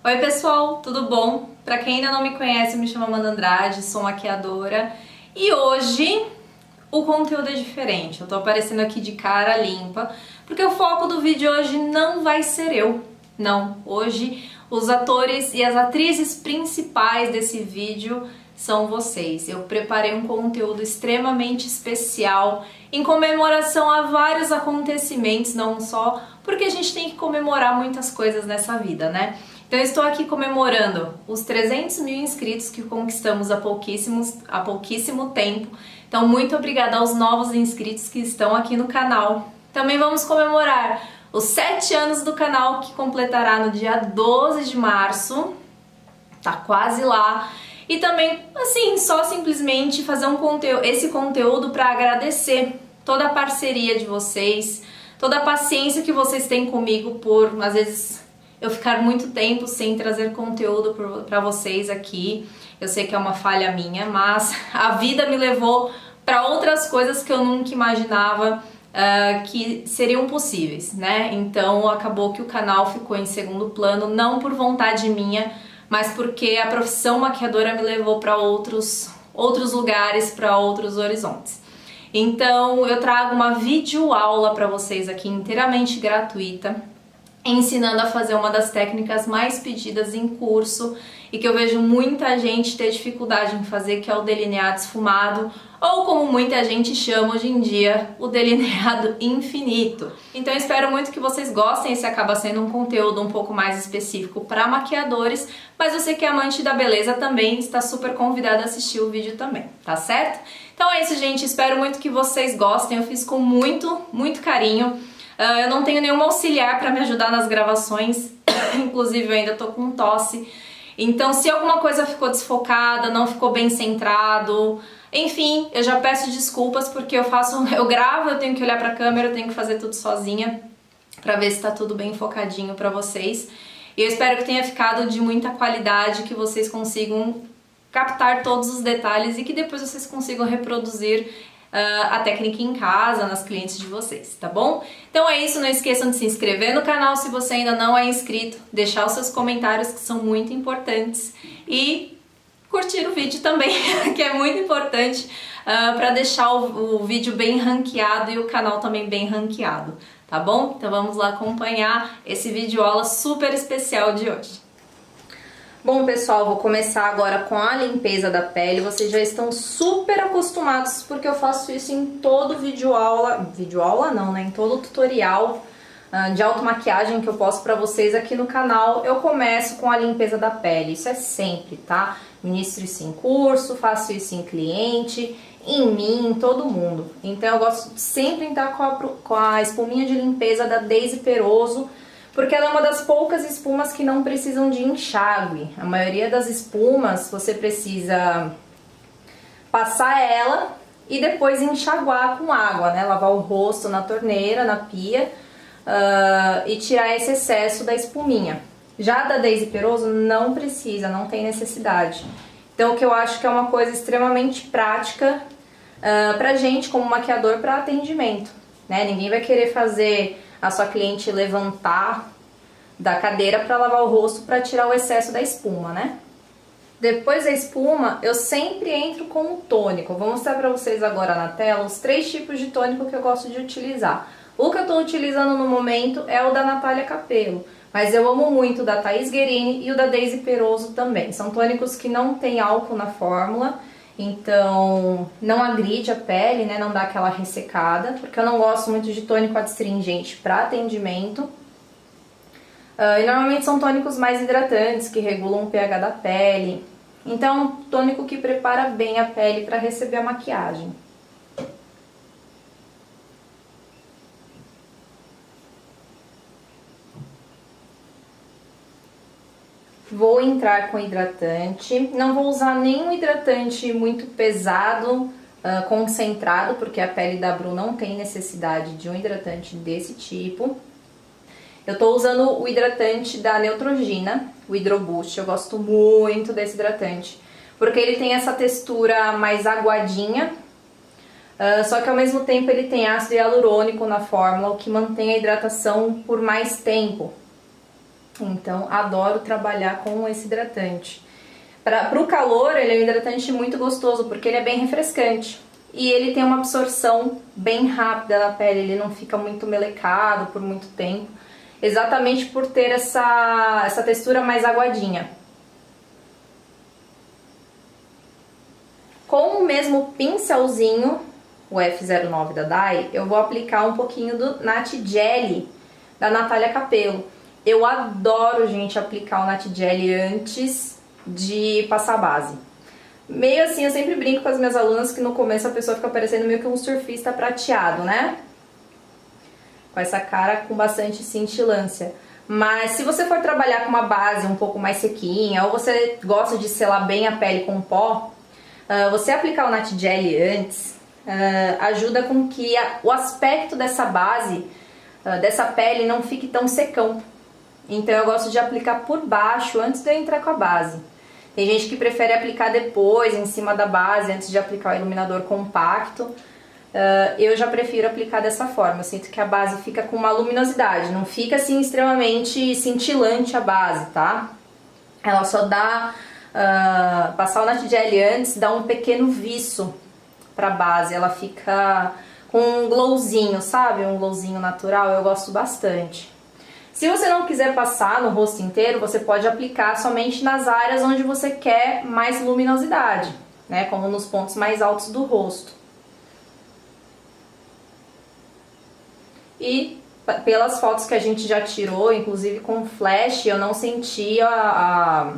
Oi pessoal, tudo bom? Pra quem ainda não me conhece, eu me chamo Amanda Andrade, sou maquiadora e hoje o conteúdo é diferente. Eu tô aparecendo aqui de cara limpa porque o foco do vídeo hoje não vai ser eu. Não, hoje os atores e as atrizes principais desse vídeo são vocês. Eu preparei um conteúdo extremamente especial em comemoração a vários acontecimentos, não só porque a gente tem que comemorar muitas coisas nessa vida, né? Então eu estou aqui comemorando os 300 mil inscritos que conquistamos há pouquíssimo tempo. Então muito obrigada aos novos inscritos que estão aqui no canal. Também vamos comemorar os 7 anos do canal, que completará no dia 12 de março. Tá quase lá. E também, assim, só simplesmente fazer esse conteúdo para agradecer toda a parceria de vocês, toda a paciência que vocês têm comigo por, às vezes, eu ficar muito tempo sem trazer conteúdo para vocês aqui. Eu sei que é uma falha minha, mas a vida me levou para outras coisas que eu nunca imaginava que seriam possíveis, né? Então acabou que o canal ficou em segundo plano, não por vontade minha, mas porque a profissão maquiadora me levou para outros lugares, para outros horizontes. Então eu trago uma videoaula para vocês aqui inteiramente gratuita, ensinando a fazer uma das técnicas mais pedidas em curso e que eu vejo muita gente ter dificuldade em fazer, que é o delineado esfumado, ou como muita gente chama hoje em dia, o delineado infinito. Então eu espero muito que vocês gostem. Esse acaba sendo um conteúdo um pouco mais específico para maquiadores, mas você que é amante da beleza também está super convidado a assistir o vídeo também, tá certo? Então é isso, gente, espero muito que vocês gostem. Eu fiz com muito carinho. Eu não tenho nenhum auxiliar para me ajudar nas gravações, inclusive eu ainda tô com tosse. Então se alguma coisa ficou desfocada, não ficou bem centrado, enfim, eu já peço desculpas porque eu gravo, eu tenho que olhar pra câmera, eu tenho que fazer tudo sozinha pra ver se tá tudo bem focadinho pra vocês. E eu espero que tenha ficado de muita qualidade, que vocês consigam captar todos os detalhes e que depois vocês consigam reproduzir a técnica em casa, nas clientes de vocês, tá bom? Então é isso, não esqueçam de se inscrever no canal se você ainda não é inscrito, deixar os seus comentários que são muito importantes e curtir o vídeo também, que é muito importante para deixar o vídeo bem ranqueado e o canal também bem ranqueado, tá bom? Então vamos lá acompanhar esse vídeo aula super especial de hoje. Bom, pessoal, vou começar agora com a limpeza da pele. Vocês já estão super acostumados porque eu faço isso em todo videoaula não, né? Em todo tutorial de automaquiagem que eu posto pra vocês aqui no canal. Eu começo com a limpeza da pele, isso é sempre, tá? Ministro isso em curso, faço isso em cliente, em mim, em todo mundo. Então eu gosto de sempre entrar com a espuminha de limpeza da Daisy Peroso, porque ela é uma das poucas espumas que não precisam de enxágue. A maioria das espumas você precisa passar ela e depois enxaguar com água, né? Lavar o rosto na torneira, na pia, e tirar esse excesso da espuminha. Já da Daisy Peroso não precisa, não tem necessidade. Então o que eu acho que é uma coisa extremamente prática pra gente como maquiador para atendimento, né? Ninguém vai querer fazer a sua cliente levantar da cadeira para lavar o rosto para tirar o excesso da espuma, né? Depois da espuma, eu sempre entro com o tônico. Vou mostrar para vocês agora na tela os 3 tipos de tônico que eu gosto de utilizar. O que eu estou utilizando no momento é o da Natália Capello, mas eu amo muito o da Thaís Guerini e o da Daisy Peroso também. São tônicos que não tem álcool na fórmula, então não agride a pele, né? Não dá aquela ressecada, porque eu não gosto muito de tônico adstringente para atendimento. E normalmente são tônicos mais hidratantes, que regulam o pH da pele. Então, tônico que prepara bem a pele para receber a maquiagem. Vou entrar com hidratante, não vou usar nenhum hidratante muito pesado, concentrado, porque a pele da Bru não tem necessidade de um hidratante desse tipo. Eu tô usando o hidratante da Neutrogena, o Hydroboost. Eu gosto muito desse hidratante, porque ele tem essa textura mais aguadinha, só que ao mesmo tempo ele tem ácido hialurônico na fórmula, o que mantém a hidratação por mais tempo. Então, adoro trabalhar com esse hidratante. Para o calor, ele é um hidratante muito gostoso, porque ele é bem refrescante. E ele tem uma absorção bem rápida na pele, ele não fica muito melecado por muito tempo. Exatamente por ter essa textura mais aguadinha. Com o mesmo pincelzinho, o F09 da Dai, eu vou aplicar um pouquinho do Nat Jelly da Natália Capello. Eu adoro, gente, aplicar o Nat Jelly antes de passar a base. Meio assim, eu sempre brinco com as minhas alunas que no começo a pessoa fica parecendo meio que um surfista prateado, né? Com essa cara com bastante cintilância. Mas se você for trabalhar com uma base um pouco mais sequinha, ou você gosta de selar bem a pele com pó, você aplicar o Nat Jelly antes ajuda com que o aspecto dessa base, dessa pele, não fique tão secão. Então eu gosto de aplicar por baixo antes de eu entrar com a base. Tem gente que prefere aplicar depois, em cima da base, antes de aplicar o iluminador compacto. Eu já prefiro aplicar dessa forma. Eu sinto que a base fica com uma luminosidade, não fica assim extremamente cintilante a base, tá? Ela só dá... passar o Nat Jelly antes dá um pequeno viço pra base. Ela fica com um glowzinho, sabe? Um glowzinho natural, eu gosto bastante. Se você não quiser passar no rosto inteiro, você pode aplicar somente nas áreas onde você quer mais luminosidade, né? Como nos pontos mais altos do rosto. E pelas fotos que a gente já tirou, inclusive com flash, eu não senti a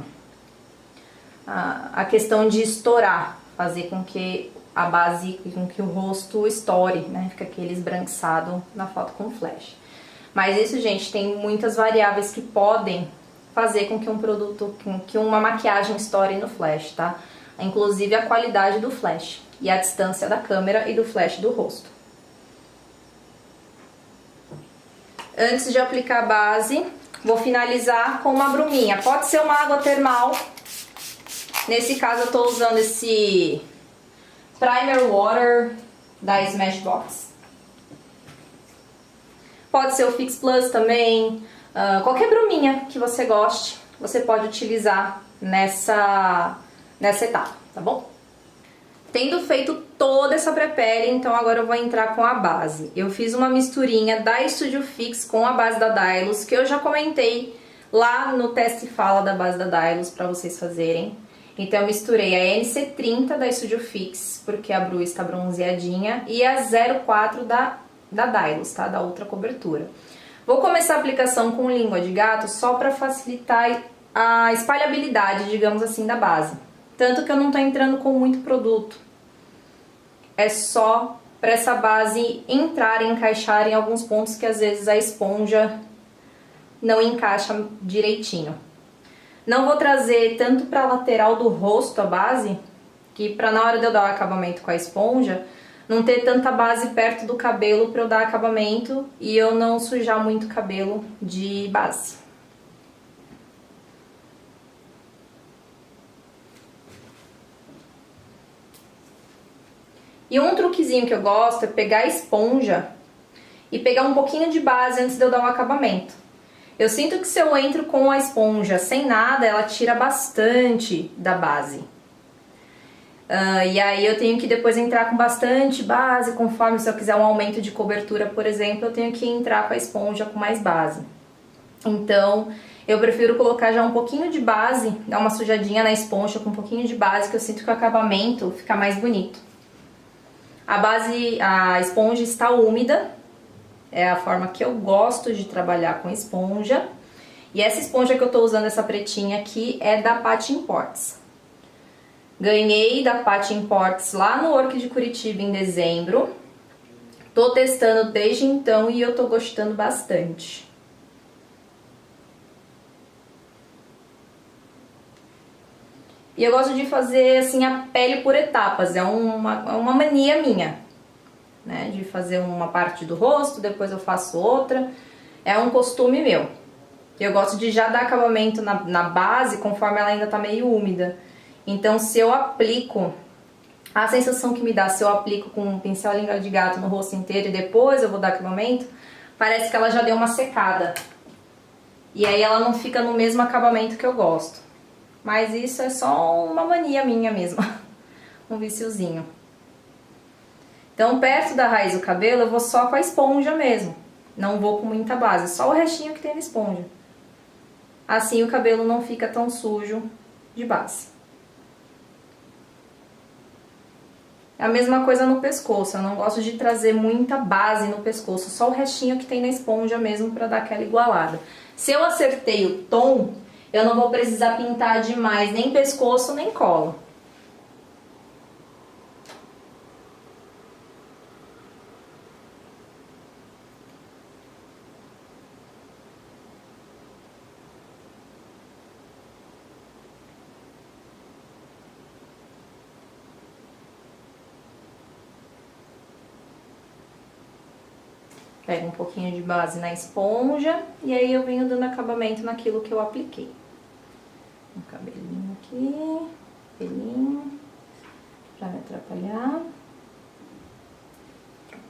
questão de estourar, fazer com que a base, com que o rosto estoure, né? Fica aquele esbranquiçado na foto com flash. Mas isso, gente, tem muitas variáveis que podem fazer com que um produto, com que uma maquiagem estoure no flash, tá? Inclusive a qualidade do flash e a distância da câmera e do flash do rosto. Antes de aplicar a base, vou finalizar com uma bruminha. Pode ser uma água termal. Nesse caso eu tô usando esse Primer Water da Smashbox. Pode ser o Fix Plus também, qualquer bruminha que você goste, você pode utilizar nessa etapa, tá bom? Tendo feito toda essa pré-pele, então agora eu vou entrar com a base. Eu fiz uma misturinha da Studio Fix com a base da Dylos, que eu já comentei lá no teste fala da base da Dylos para vocês fazerem. Então eu misturei a NC30 da Studio Fix, porque a Bru está bronzeadinha, e a 04 da Dylos, tá? Da outra cobertura. Vou começar a aplicação com língua de gato só para facilitar a espalhabilidade, digamos assim, da base. Tanto que eu não tô entrando com muito produto. É só para essa base entrar e encaixar em alguns pontos que às vezes a esponja não encaixa direitinho. Não vou trazer tanto para a lateral do rosto a base, que para na hora de eu dar o acabamento com a esponja, não ter tanta base perto do cabelo para eu dar acabamento e eu não sujar muito o cabelo de base. E um truquezinho que eu gosto é pegar a esponja e pegar um pouquinho de base antes de eu dar o acabamento. Eu sinto que se eu entro com a esponja sem nada, ela tira bastante da base. E aí eu tenho que depois entrar com bastante base, conforme se eu quiser um aumento de cobertura, por exemplo, eu tenho que entrar com a esponja com mais base. Então, eu prefiro colocar já um pouquinho de base, dar uma sujadinha na esponja com um pouquinho de base, que eu sinto que o acabamento fica mais bonito. A esponja está úmida, é a forma que eu gosto de trabalhar com esponja. E essa esponja que eu tô usando, essa pretinha aqui, é da Patty Imports. Ganhei da Patty Imports lá no Work de Curitiba em dezembro. Tô testando desde então e eu tô gostando bastante. E eu gosto de fazer assim a pele por etapas, é uma mania minha, né? De fazer uma parte do rosto, depois eu faço outra, é um costume meu. Eu gosto de já dar acabamento na base conforme ela ainda tá meio úmida. Então se eu aplico, a sensação que me dá se eu aplico com um pincel língua de gato no rosto inteiro e depois eu vou dar acabamento, parece que ela já deu uma secada. E aí ela não fica no mesmo acabamento que eu gosto. Mas isso é só uma mania minha mesmo, um viciozinho. Então, perto da raiz do cabelo, eu vou só com a esponja mesmo. Não vou com muita base, só o restinho que tem na esponja. Assim o cabelo não fica tão sujo de base. A mesma coisa no pescoço, eu não gosto de trazer muita base no pescoço, só o restinho que tem na esponja mesmo para dar aquela igualada. Se eu acertei o tom, eu não vou precisar pintar demais nem pescoço nem cola. Pego um pouquinho de base na esponja e aí eu venho dando acabamento naquilo que eu apliquei. Um cabelinho aqui, pelinho, pra me atrapalhar.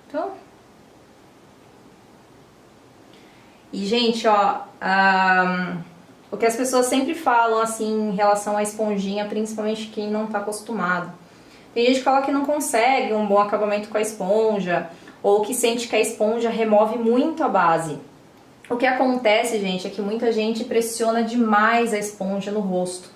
Pronto. E, gente, ó, o que as pessoas sempre falam, assim, em relação à esponjinha, principalmente quem não tá acostumado. Tem gente que fala que não consegue um bom acabamento com a esponja, ou que sente que a esponja remove muito a base. O que acontece, gente, é que muita gente pressiona demais a esponja no rosto.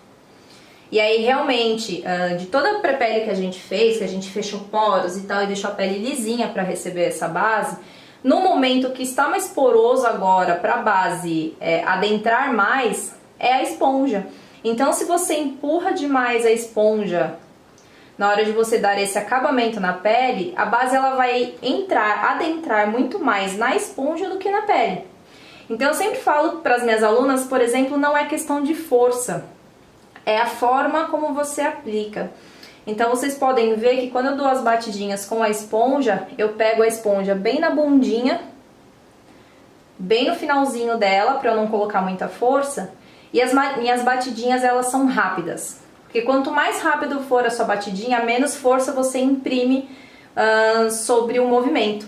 E aí, realmente, de toda a pré-pele que a gente fez, que a gente fechou poros e tal, e deixou a pele lisinha para receber essa base, no momento que está mais poroso agora para a base adentrar mais, é a esponja. Então, se você empurra demais a esponja na hora de você dar esse acabamento na pele, a base ela vai adentrar muito mais na esponja do que na pele. Então eu sempre falo para as minhas alunas, por exemplo, não é questão de força, é a forma como você aplica. Então vocês podem ver que quando eu dou as batidinhas com a esponja, eu pego a esponja bem na bundinha, bem no finalzinho dela, para eu não colocar muita força, e as minhas batidinhas elas são rápidas. Porque quanto mais rápido for a sua batidinha, menos força você imprime sobre o movimento.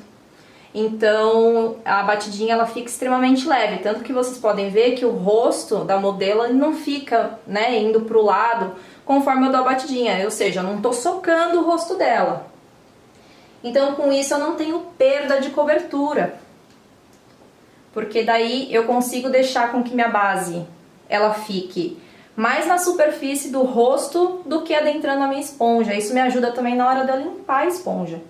Então a batidinha ela fica extremamente leve, tanto que vocês podem ver que o rosto da modelo ele não fica, né, indo para o lado conforme eu dou a batidinha, ou seja, eu não estou socando o rosto dela. Então com isso eu não tenho perda de cobertura, porque daí eu consigo deixar com que minha base ela fique mais na superfície do rosto do que adentrando a minha esponja. Isso me ajuda também na hora de eu limpar a esponja.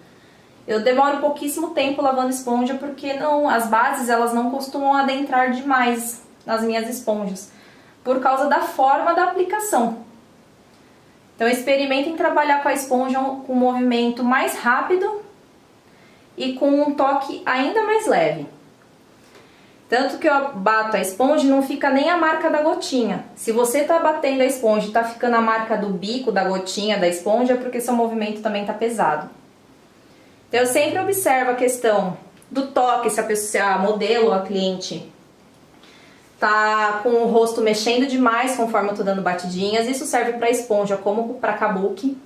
Eu demoro pouquíssimo tempo lavando esponja porque as bases elas não costumam adentrar demais nas minhas esponjas, por causa da forma da aplicação. Então experimentem trabalhar com a esponja com um movimento mais rápido e com um toque ainda mais leve. Tanto que eu bato a esponja e não fica nem a marca da gotinha. Se você tá batendo a esponja e tá ficando a marca do bico da gotinha da esponja, é porque seu movimento também tá pesado. Então eu sempre observo a questão do toque, se a modelo ou a cliente tá com o rosto mexendo demais conforme eu tô dando batidinhas. Isso serve para esponja como para kabuki.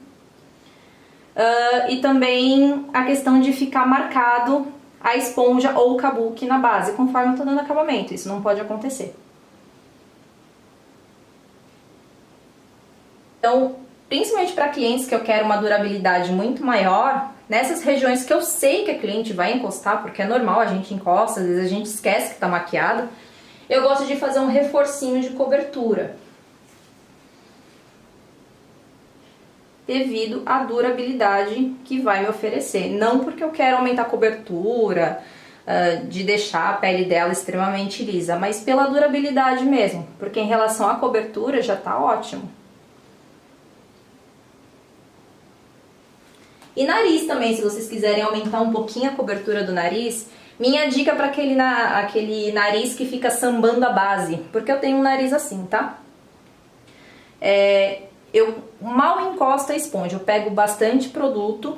E também a questão de ficar marcado a esponja ou o kabuki na base, conforme eu tô dando acabamento. Isso não pode acontecer. Então, principalmente para clientes que eu quero uma durabilidade muito maior, nessas regiões que eu sei que a cliente vai encostar, porque é normal, a gente encosta, às vezes a gente esquece que tá maquiado, eu gosto de fazer um reforcinho de cobertura, devido à durabilidade que vai me oferecer. Não porque eu quero aumentar a cobertura, de deixar a pele dela extremamente lisa, mas pela durabilidade mesmo, porque em relação à cobertura já tá ótimo. E nariz também, se vocês quiserem aumentar um pouquinho a cobertura do nariz, minha dica para aquele nariz que fica sambando a base, porque eu tenho um nariz assim, tá? Eu mal encosto a esponja, eu pego bastante produto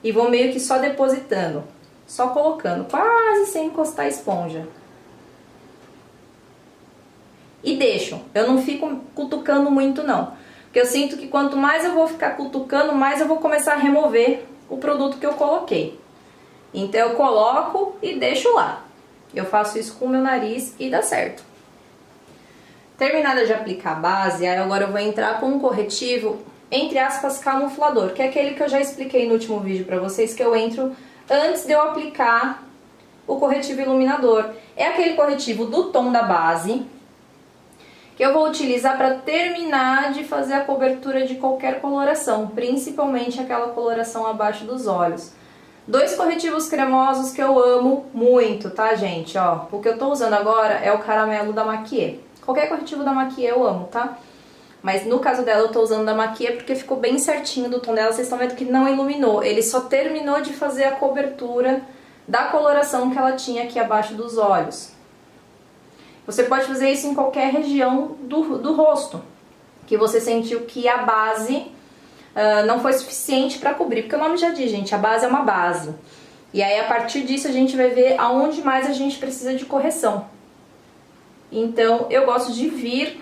e vou meio que só depositando, só colocando, quase sem encostar a esponja. E deixo, eu não fico cutucando muito não, porque eu sinto que quanto mais eu vou ficar cutucando, mais eu vou começar a remover o produto que eu coloquei. Então eu coloco e deixo lá. Eu faço isso com o meu nariz e dá certo. Terminada de aplicar a base, aí agora eu vou entrar com um corretivo, entre aspas, camuflador, que é aquele que eu já expliquei no último vídeo pra vocês, que eu entro antes de eu aplicar o corretivo iluminador. É aquele corretivo do tom da base, que eu vou utilizar para terminar de fazer a cobertura de qualquer coloração, principalmente aquela coloração abaixo dos olhos. Dois corretivos cremosos que eu amo muito, tá, gente? Ó, o que eu tô usando agora é o caramelo da Maquiê. Qualquer corretivo da Maquiê eu amo, tá? Mas no caso dela eu tô usando da Maquiê porque ficou bem certinho do tom dela. Vocês estão vendo que não iluminou, ele só terminou de fazer a cobertura da coloração que ela tinha aqui abaixo dos olhos. Você pode fazer isso em qualquer região do rosto, que você sentiu que a base não foi suficiente para cobrir, porque o nome já diz, gente, a base é uma base. E aí a partir disso a gente vai ver aonde mais a gente precisa de correção. Então eu gosto de vir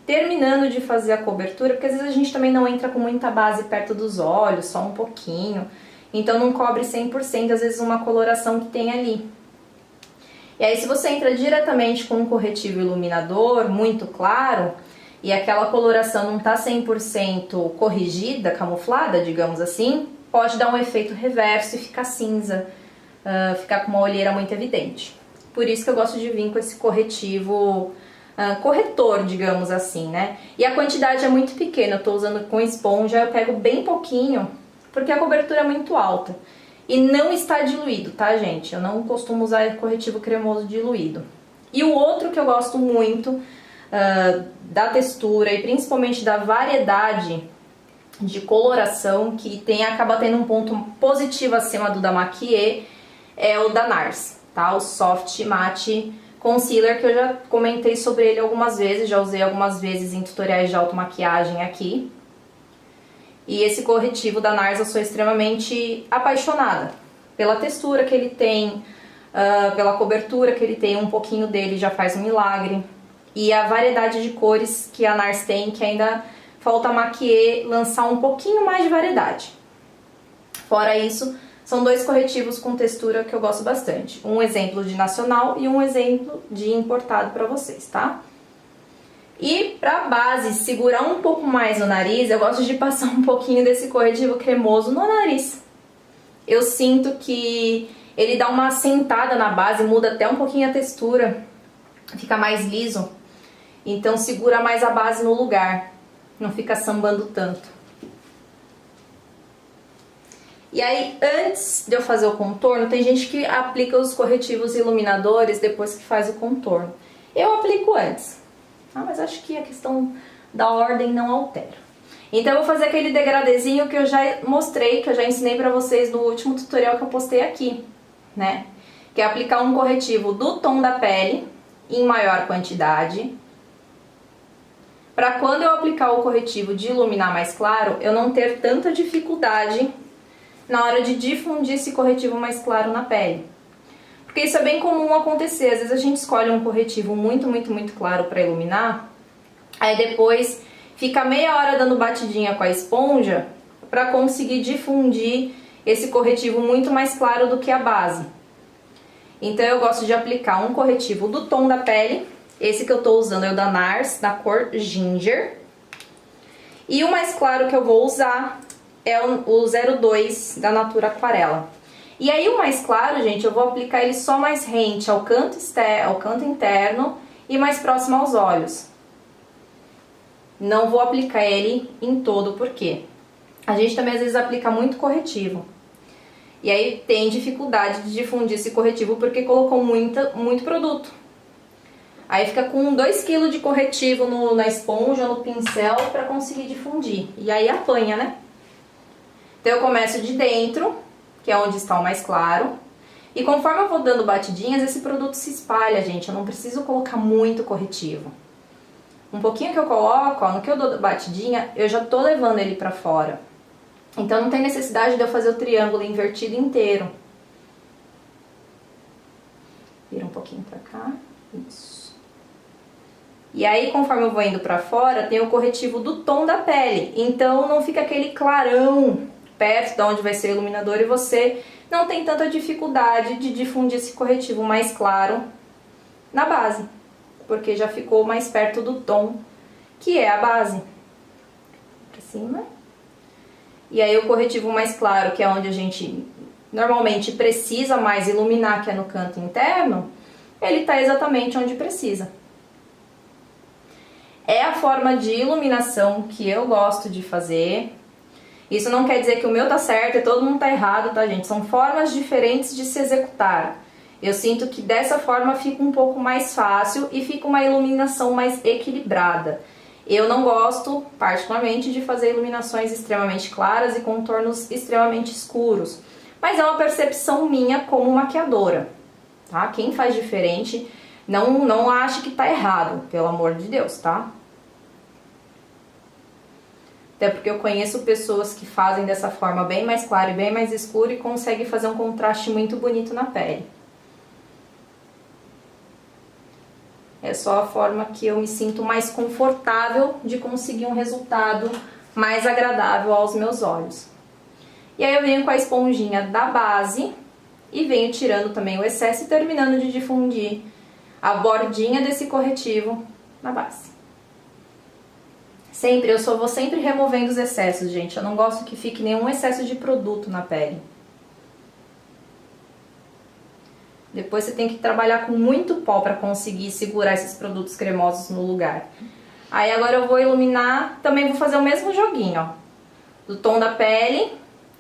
terminando de fazer a cobertura, porque às vezes a gente também não entra com muita base perto dos olhos, só um pouquinho. Então não cobre 100%, às vezes uma coloração que tem ali. E aí se você entra diretamente com um corretivo iluminador muito claro, e aquela coloração não tá 100% corrigida, camuflada, digamos assim, pode dar um efeito reverso e ficar cinza, ficar com uma olheira muito evidente. Por isso que eu gosto de vir com esse corretivo corretor, digamos assim, né? E a quantidade é muito pequena, eu tô usando com esponja, eu pego bem pouquinho, porque a cobertura é muito alta. E não está diluído, tá, gente? Eu não costumo usar corretivo cremoso diluído. E o outro que eu gosto muito da textura e principalmente da variedade de coloração, que acaba tendo um ponto positivo acima do da Maquiê, é o da NARS, tá? O Soft Matte Concealer, que eu já comentei sobre ele algumas vezes, já usei algumas vezes em tutoriais de automaquiagem aqui. E esse corretivo da NARS eu sou extremamente apaixonada pela textura que ele tem, pela cobertura que ele tem, um pouquinho dele já faz um milagre. E a variedade de cores que a NARS tem, que ainda falta a Maquiê lançar um pouquinho mais de variedade. Fora isso, são dois corretivos com textura que eu gosto bastante. Um exemplo de nacional e um exemplo de importado para vocês, tá? E pra base segurar um pouco mais no nariz, eu gosto de passar um pouquinho desse corretivo cremoso no nariz. Eu sinto que ele dá uma assentada na base, muda até um pouquinho a textura, fica mais liso. Então segura mais a base no lugar, não fica sambando tanto. E aí, antes de eu fazer o contorno, tem gente que aplica os corretivos iluminadores depois que faz o contorno. Eu aplico antes. Mas acho que a questão da ordem não altera. Então eu vou fazer aquele degradezinho que eu já mostrei, que eu já ensinei pra vocês no último tutorial que eu postei aqui, né? Que é aplicar um corretivo do tom da pele em maior quantidade, pra quando eu aplicar o corretivo de iluminar mais claro, eu não ter tanta dificuldade na hora de difundir esse corretivo mais claro na pele. Porque isso é bem comum acontecer, às vezes a gente escolhe um corretivo muito claro para iluminar, aí depois fica meia hora dando batidinha com a esponja para conseguir difundir esse corretivo muito mais claro do que a base. Então eu gosto de aplicar um corretivo do tom da pele, esse que eu tô usando é o da NARS, da cor Ginger, e o mais claro que eu vou usar é o 02 da Natura Aquarela. E aí o mais claro, gente, eu vou aplicar ele só mais rente ao canto interno e mais próximo aos olhos. Não vou aplicar ele em todo, porque a gente também às vezes aplica muito corretivo. E aí tem dificuldade de difundir esse corretivo porque colocou muito produto. Aí fica com 2 kg de corretivo na esponja, no pincel, para conseguir difundir. E aí apanha, né? Então eu começo de dentro, que é onde está o mais claro. E conforme eu vou dando batidinhas, esse produto se espalha, gente. Eu não preciso colocar muito corretivo. Um pouquinho que eu coloco, ó, no que eu dou batidinha, eu já tô levando ele pra fora. Então não tem necessidade de eu fazer o triângulo invertido inteiro. Vira um pouquinho pra cá. Isso. E aí, conforme eu vou indo pra fora, tem o corretivo do tom da pele. Então não fica aquele clarão perto de onde vai ser o iluminador e você não tem tanta dificuldade de difundir esse corretivo mais claro na base, porque já ficou mais perto do tom que é a base. Pra cima. E aí o corretivo mais claro, que é onde a gente normalmente precisa mais iluminar, que é no canto interno, ele tá exatamente onde precisa. É a forma de iluminação que eu gosto de fazer. Isso não quer dizer que o meu tá certo e todo mundo tá errado, tá, gente? São formas diferentes de se executar. Eu sinto que dessa forma fica um pouco mais fácil e fica uma iluminação mais equilibrada. Eu não gosto, particularmente, de fazer iluminações extremamente claras e contornos extremamente escuros. Mas é uma percepção minha como maquiadora, tá? Quem faz diferente, não ache que tá errado, pelo amor de Deus, tá? Até porque eu conheço pessoas que fazem dessa forma bem mais clara e bem mais escura e conseguem fazer um contraste muito bonito na pele. É só a forma que eu me sinto mais confortável de conseguir um resultado mais agradável aos meus olhos. E aí eu venho com a esponjinha da base e venho tirando também o excesso e terminando de difundir a bordinha desse corretivo na base. Sempre, eu só vou sempre removendo os excessos, gente. Eu não gosto que fique nenhum excesso de produto na pele. Depois você tem que trabalhar com muito pó para conseguir segurar esses produtos cremosos no lugar. Aí agora eu vou iluminar, também vou fazer o mesmo joguinho, ó. Do tom da pele,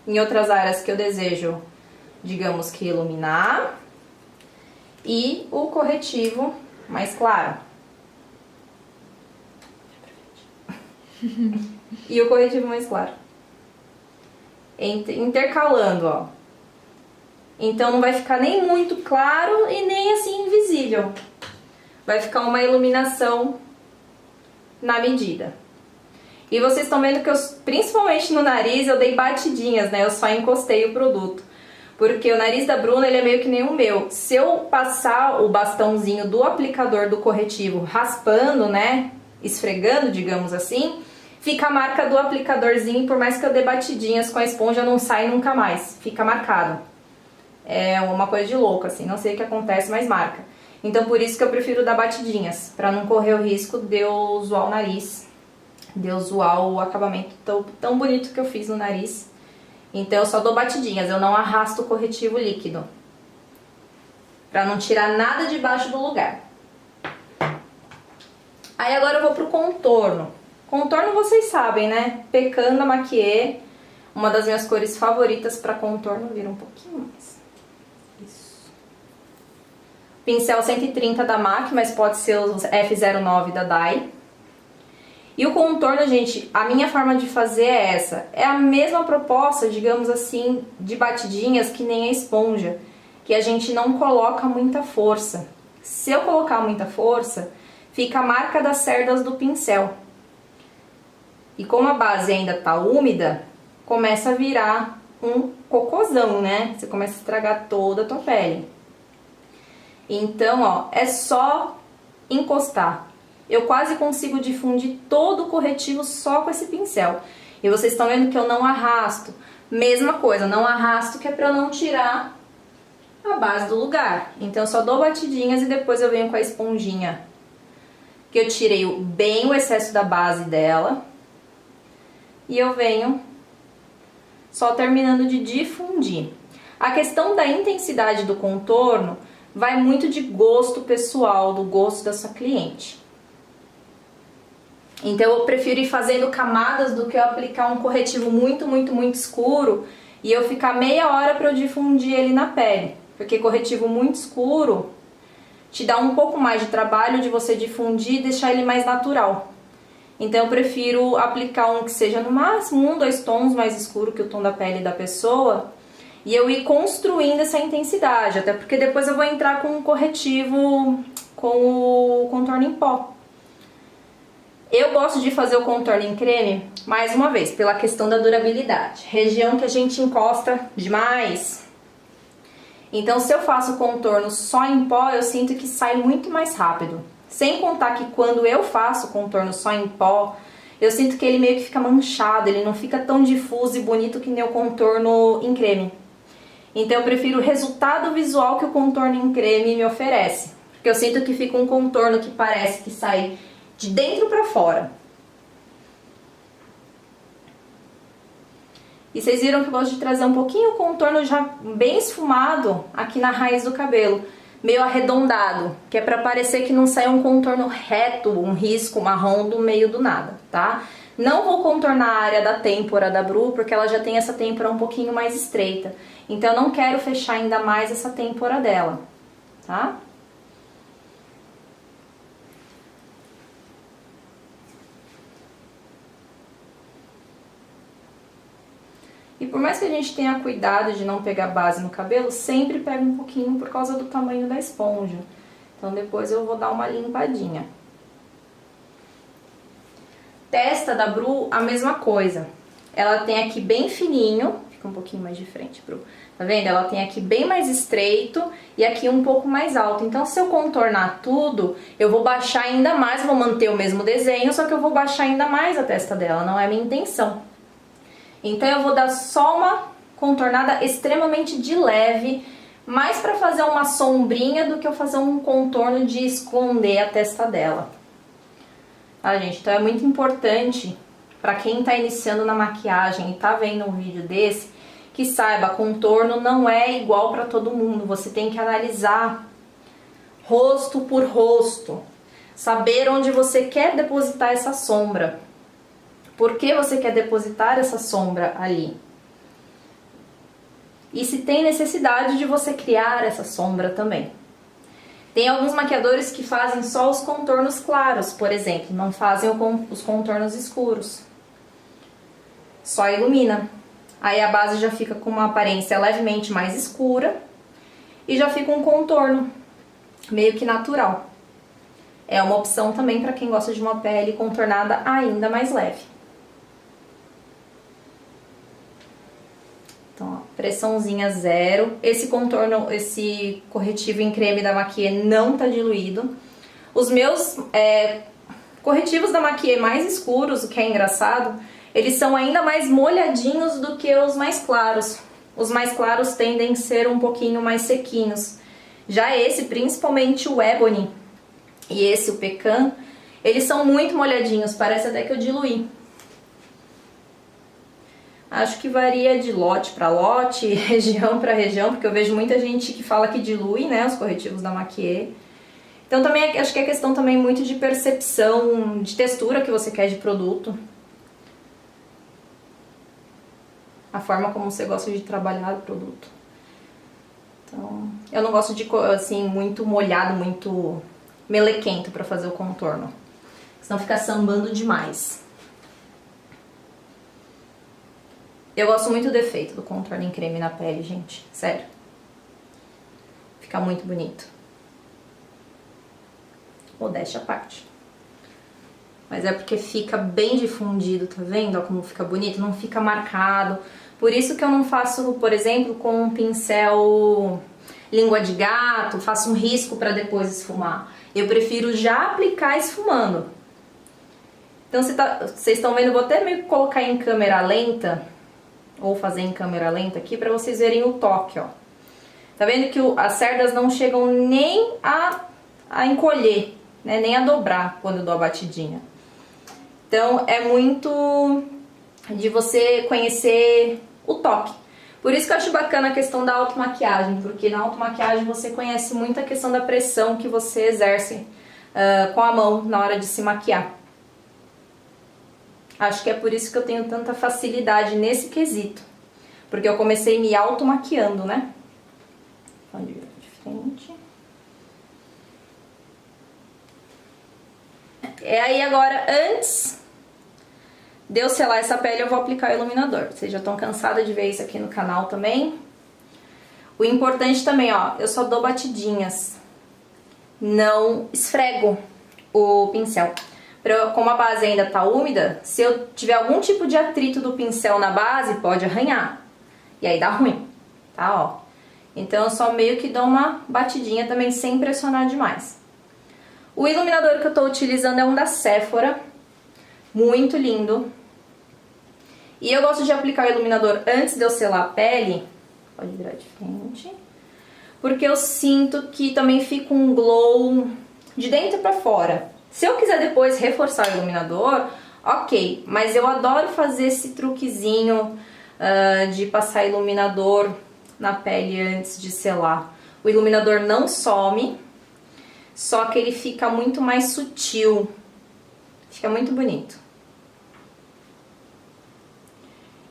em outras áreas que eu desejo, digamos que iluminar. E o corretivo mais claro. E o corretivo mais claro. Intercalando, ó. Então não vai ficar nem muito claro e nem assim invisível. Vai ficar uma iluminação na medida. E vocês estão vendo que eu, principalmente no nariz, eu dei batidinhas, né? Eu só encostei o produto. Porque o nariz da Bruna, ele é meio que nem o meu. Se eu passar o bastãozinho do aplicador do corretivo raspando, né? Esfregando, digamos assim, fica a marca do aplicadorzinho, por mais que eu dê batidinhas com a esponja, não sai nunca mais. Fica marcado. É uma coisa de louco, assim, não sei o que acontece, mas marca. Então por isso que eu prefiro dar batidinhas, pra não correr o risco de eu zoar o nariz, de eu zoar o acabamento tão bonito que eu fiz no nariz. Então eu só dou batidinhas, eu não arrasto o corretivo líquido, pra não tirar nada de baixo do lugar. Aí agora eu vou pro contorno. Contorno vocês sabem, né? Pecanda Maquiê, uma das minhas cores favoritas pra contorno, vira um pouquinho mais. Isso. Pincel 130 da MAC, mas pode ser o F09 da Dai. E o contorno, gente, a minha forma de fazer é essa. É a mesma proposta, digamos assim, de batidinhas que nem a esponja, que a gente não coloca muita força. Se eu colocar muita força, fica a marca das cerdas do pincel. E como a base ainda tá úmida, começa a virar um cocôzão, né? Você começa a estragar toda a tua pele. Então, ó, é só encostar. Eu quase consigo difundir todo o corretivo só com esse pincel. E vocês estão vendo que eu não arrasto. Mesma coisa, não arrasto, que é pra eu não tirar a base do lugar. Então eu só dou batidinhas e depois eu venho com a esponjinha, que eu tirei bem o excesso da base dela. E eu venho só terminando de difundir. A questão da intensidade do contorno vai muito de gosto pessoal, do gosto da sua cliente. Então eu prefiro ir fazendo camadas do que eu aplicar um corretivo muito escuro e eu ficar meia hora para eu difundir ele na pele. Porque corretivo muito escuro te dá um pouco mais de trabalho de você difundir e deixar ele mais natural. Então eu prefiro aplicar um que seja no máximo 1, 2 tons mais escuro que o tom da pele da pessoa e eu ir construindo essa intensidade, até porque depois eu vou entrar com um corretivo com o contorno em pó. Eu gosto de fazer o contorno em creme, mais uma vez, pela questão da durabilidade. Região que a gente encosta demais. Então, se eu faço o contorno só em pó, eu sinto que sai muito mais rápido. Sem contar que quando eu faço o contorno só em pó, eu sinto que ele meio que fica manchado, ele não fica tão difuso e bonito que nem o contorno em creme. Então eu prefiro o resultado visual que o contorno em creme me oferece. Porque eu sinto que fica um contorno que parece que sai de dentro pra fora. E vocês viram que eu gosto de trazer um pouquinho o contorno já bem esfumado aqui na raiz do cabelo. Meio arredondado, que é pra parecer que não sai um contorno reto, um risco marrom do meio do nada, tá? Não vou contornar a área da têmpora da Bru, porque ela já tem essa têmpora um pouquinho mais estreita. Então eu não quero fechar ainda mais essa têmpora dela, tá? E por mais que a gente tenha cuidado de não pegar base no cabelo, sempre pega um pouquinho por causa do tamanho da esponja. Então depois eu vou dar uma limpadinha. Testa da Bru, a mesma coisa. Ela tem aqui bem fininho, fica um pouquinho mais de frente, Bru. Tá vendo? Ela tem aqui bem mais estreito e aqui um pouco mais alto. Então se eu contornar tudo, eu vou baixar ainda mais, vou manter o mesmo desenho, só que eu vou baixar ainda mais a testa dela, não é a minha intenção. Então eu vou dar só uma contornada extremamente de leve, mais pra fazer uma sombrinha do que eu fazer um contorno de esconder a testa dela. Tá, gente? Então é muito importante pra quem tá iniciando na maquiagem e tá vendo um vídeo desse, que saiba, contorno não é igual pra todo mundo. Você tem que analisar rosto por rosto, saber onde você quer depositar essa sombra. Por que você quer depositar essa sombra ali? E se tem necessidade de você criar essa sombra também. Tem alguns maquiadores que fazem só os contornos claros, por exemplo, não fazem os contornos escuros. Só ilumina. Aí a base já fica com uma aparência levemente mais escura e já fica um contorno meio que natural. É uma opção também para quem gosta de uma pele contornada ainda mais leve. Então, ó, pressãozinha zero. Esse contorno, esse corretivo em creme da Maquia não tá diluído. Os meus corretivos da Maquia mais escuros, o que é engraçado, eles são ainda mais molhadinhos do que os mais claros. Os mais claros tendem a ser um pouquinho mais sequinhos. Já esse, principalmente o Ebony e esse, o Pecan, eles são muito molhadinhos, parece até que eu diluí. Acho que varia de lote para lote, região para região, porque eu vejo muita gente que fala que dilui, né, os corretivos da Maquia. Então também acho que é questão também muito de percepção, de textura que você quer de produto. A forma como você gosta de trabalhar o produto. Então, eu não gosto de, assim, muito molhado, muito melequento para fazer o contorno. Senão fica sambando demais. Eu gosto muito do efeito do contorno em creme na pele, gente. Sério. Fica muito bonito. Modéstia à parte. Mas é porque fica bem difundido, tá vendo? Ó, como fica bonito, não fica marcado. Por isso que eu não faço, por exemplo, com um pincel língua de gato, faço um risco pra depois esfumar. Eu prefiro já aplicar esfumando. Então, vocês estão vendo, eu vou até meio que colocar em câmera lenta, ou fazer em câmera lenta aqui, pra vocês verem o toque, ó. Tá vendo que as cerdas não chegam nem a encolher, né? Nem a dobrar quando eu dou a batidinha. Então, é muito de você conhecer o toque. Por isso que eu acho bacana a questão da automaquiagem, porque na automaquiagem você conhece muito a questão da pressão que você exerce com a mão na hora de se maquiar. Acho que é por isso que eu tenho tanta facilidade nesse quesito. Porque eu comecei me automaquiando, né? Então, de frente. Aí agora, antes de eu selar essa pele, eu vou aplicar o iluminador. Vocês já estão cansados de ver isso aqui no canal também. O importante também, ó, eu só dou batidinhas. Não esfrego o pincel. Como a base ainda tá úmida, se eu tiver algum tipo de atrito do pincel na base, pode arranhar. E aí dá ruim, tá, ó. Então eu só meio que dou uma batidinha também, sem pressionar demais. O iluminador que eu tô utilizando é um da Sephora. Muito lindo. E eu gosto de aplicar o iluminador antes de eu selar a pele, Pode virar de frente. Porque eu sinto que também fica um glow de dentro pra fora. Se eu quiser depois reforçar o iluminador, ok. Mas eu adoro fazer esse truquezinho de passar iluminador na pele antes de selar. O iluminador não some, só que ele fica muito mais sutil. Fica muito bonito.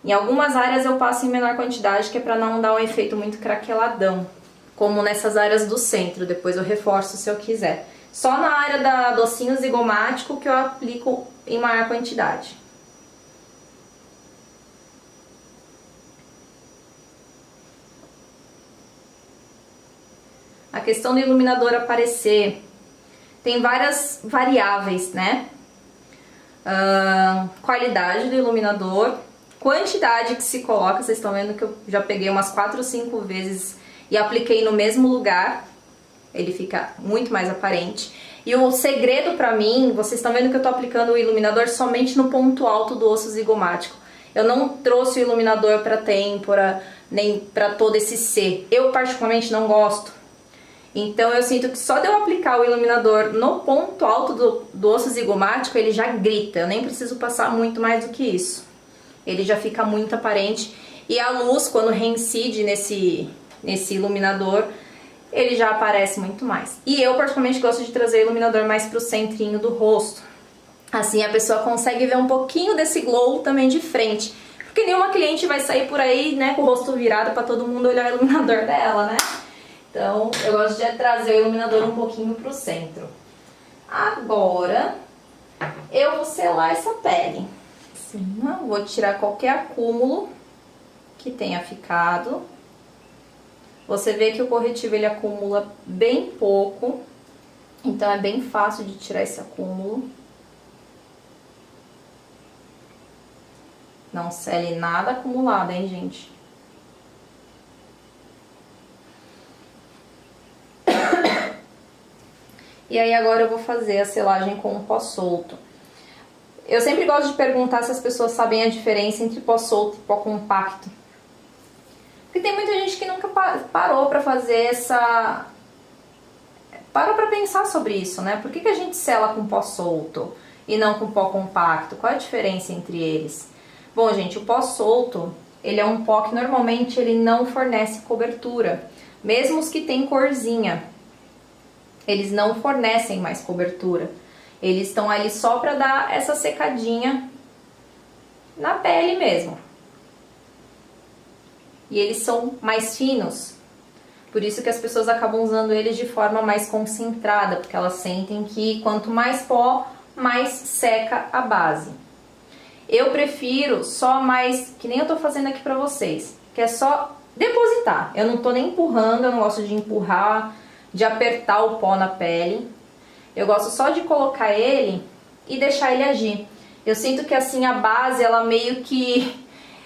Em algumas áreas eu passo em menor quantidade, que é pra não dar um efeito muito craqueladão. Como nessas áreas do centro, depois eu reforço se eu quiser. Só na área da docinho zigomático que eu aplico em maior quantidade. A questão do iluminador aparecer tem várias variáveis, né? Qualidade do iluminador, quantidade que se coloca, vocês estão vendo que eu já peguei umas 4 ou 5 vezes e apliquei no mesmo lugar, ele fica muito mais aparente. E o segredo pra mim, vocês estão vendo que eu tô aplicando o iluminador somente no ponto alto do osso zigomático. Eu não trouxe o iluminador pra têmpora, nem pra todo esse C. Eu particularmente não gosto. Então eu sinto que só de eu aplicar o iluminador no ponto alto do osso zigomático, ele já grita. Eu nem preciso passar muito mais do que isso. Ele já fica muito aparente. E a luz, quando reincide nesse iluminador, ele já aparece muito mais. E eu particularmente gosto de trazer o iluminador mais pro centrinho do rosto. Assim a pessoa consegue ver um pouquinho desse glow também de frente. Porque nenhuma cliente vai sair por aí, né, com o rosto virado pra todo mundo olhar o iluminador dela, né? Então, eu gosto de trazer o iluminador um pouquinho pro centro. Agora, eu vou selar essa pele. Assim, vou tirar qualquer acúmulo que tenha ficado. Você vê que o corretivo ele acumula bem pouco. Então, é bem fácil de tirar esse acúmulo. Não sele nada acumulado, hein, gente? E aí agora eu vou fazer a selagem com o pó solto. Eu sempre gosto de perguntar se as pessoas sabem a diferença entre pó solto e pó compacto. Porque tem muita gente que nunca parou pra fazer essa... Parou pra pensar sobre isso, né? Por que a gente sela com pó solto e não com pó compacto? Qual é a diferença entre eles? Bom, gente, o pó solto, ele é um pó que normalmente ele não fornece cobertura. Mesmo os que tem corzinha, eles não fornecem mais cobertura. Eles estão ali só para dar essa secadinha na pele mesmo. E eles são mais finos. Por isso que as pessoas acabam usando eles de forma mais concentrada, porque elas sentem que quanto mais pó, mais seca a base. Eu prefiro só mais, que nem eu tô fazendo aqui pra vocês, que é só depositar. Eu não tô nem empurrando, eu não gosto de empurrar, de apertar o pó na pele. Eu gosto só de colocar ele e deixar ele agir. Eu sinto que assim a base, ela meio que...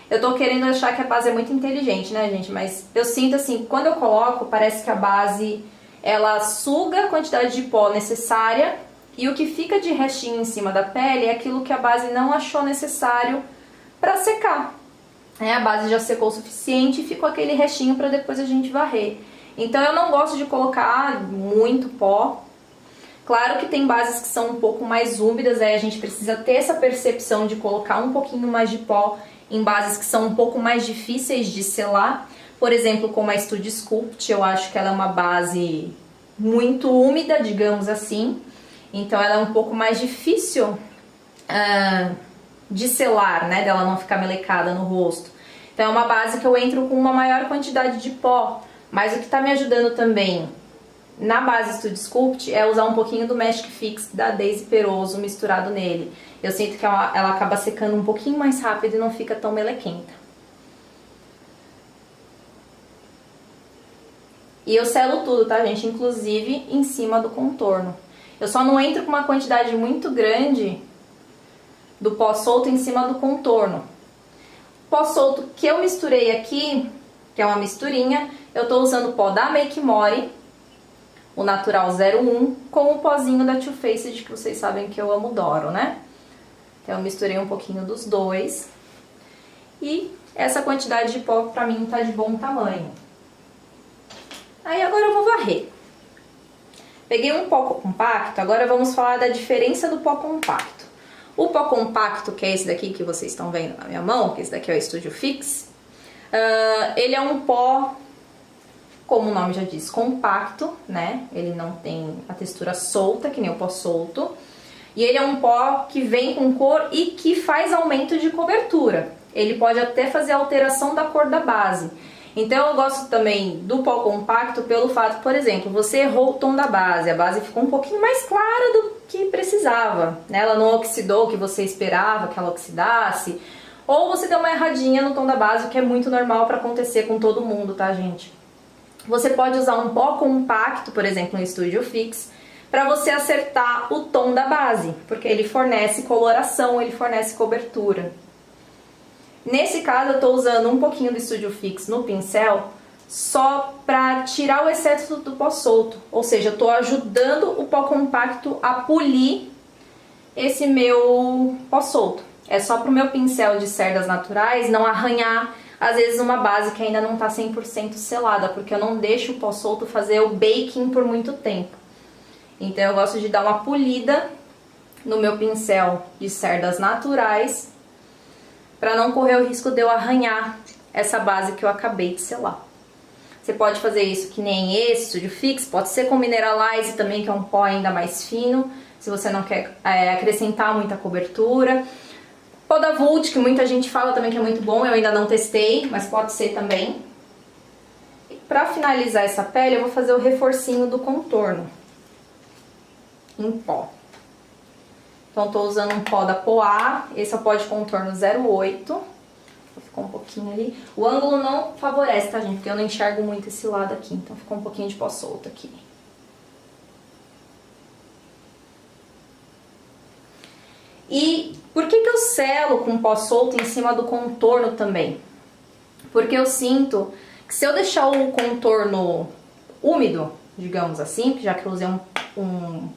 Eu tô querendo achar que a base é muito inteligente, né, gente? Mas eu sinto assim, quando eu coloco, parece que a base, ela suga a quantidade de pó necessária e o que fica de restinho em cima da pele é aquilo que a base não achou necessário pra secar. A base já secou o suficiente e ficou aquele restinho pra depois a gente varrer. Então eu não gosto de colocar muito pó. Claro que tem bases que são um pouco mais úmidas, aí a gente precisa ter essa percepção de colocar um pouquinho mais de pó em bases que são um pouco mais difíceis de selar. Por exemplo, como a Studio Sculpt, eu acho que ela é uma base muito úmida, digamos assim. Então ela é um pouco mais difícil de selar, né, dela não ficar melecada no rosto. Então é uma base que eu entro com uma maior quantidade de pó. Mas o que está me ajudando também na base Studio Sculpt é usar um pouquinho do Magic Fix da Daisy Peroso misturado nele. Eu sinto que ela acaba secando um pouquinho mais rápido e não fica tão melequenta. E eu selo tudo, tá, gente? Inclusive em cima do contorno. Eu só não entro com uma quantidade muito grande do pó solto em cima do contorno. O pó solto que eu misturei aqui, que é uma misturinha, eu tô usando o pó da Make More, o Natural 01, com o pozinho da Too Faced, que vocês sabem que eu amo, adoro, né? Então eu misturei um pouquinho dos dois e essa quantidade de pó pra mim tá de bom tamanho. Aí agora eu vou varrer. Peguei um pó compacto, agora vamos falar da diferença do pó compacto. O pó compacto, que é esse daqui que vocês estão vendo na minha mão, que esse daqui é o Studio Fix, ele é um pó, como o nome já diz, compacto, né? Ele não tem a textura solta, que nem o pó solto. E ele é um pó que vem com cor e que faz aumento de cobertura. Ele pode até fazer alteração da cor da base. Então eu gosto também do pó compacto pelo fato, por exemplo, você errou o tom da base, a base ficou um pouquinho mais clara do que precisava, né? Ela não oxidou o que você esperava que ela oxidasse, ou você deu uma erradinha no tom da base, o que é muito normal para acontecer com todo mundo, tá, gente? Você pode usar um pó compacto, por exemplo, no Studio Fix, para você acertar o tom da base, porque ele fornece coloração, ele fornece cobertura. Nesse caso eu estou usando um pouquinho do Studio Fix no pincel só para tirar o excesso do pó solto, ou seja, eu estou ajudando o pó compacto a polir esse meu pó solto. É só para o meu pincel de cerdas naturais não arranhar, às vezes, uma base que ainda não está 100% selada, porque eu não deixo o pó solto fazer o baking por muito tempo. Então eu gosto de dar uma polida no meu pincel de cerdas naturais, para não correr o risco de eu arranhar essa base que eu acabei de selar. Você pode fazer isso que nem esse Studio Fix, pode ser com Mineralize também, que é um pó ainda mais fino, se você não quer acrescentar muita cobertura. Pó da Vult, que muita gente fala também que é muito bom, eu ainda não testei, mas pode ser também. E para finalizar essa pele, eu vou fazer o reforcinho do contorno em pó. Então, estou usando um pó da Poá, esse é o pó de contorno 08. Ficou um pouquinho ali. O ângulo não favorece, tá, gente? Porque eu não enxergo muito esse lado aqui, então ficou um pouquinho de pó solto aqui. E por que eu selo com pó solto em cima do contorno também? Porque eu sinto que se eu deixar o contorno úmido, digamos assim, já que eu usei um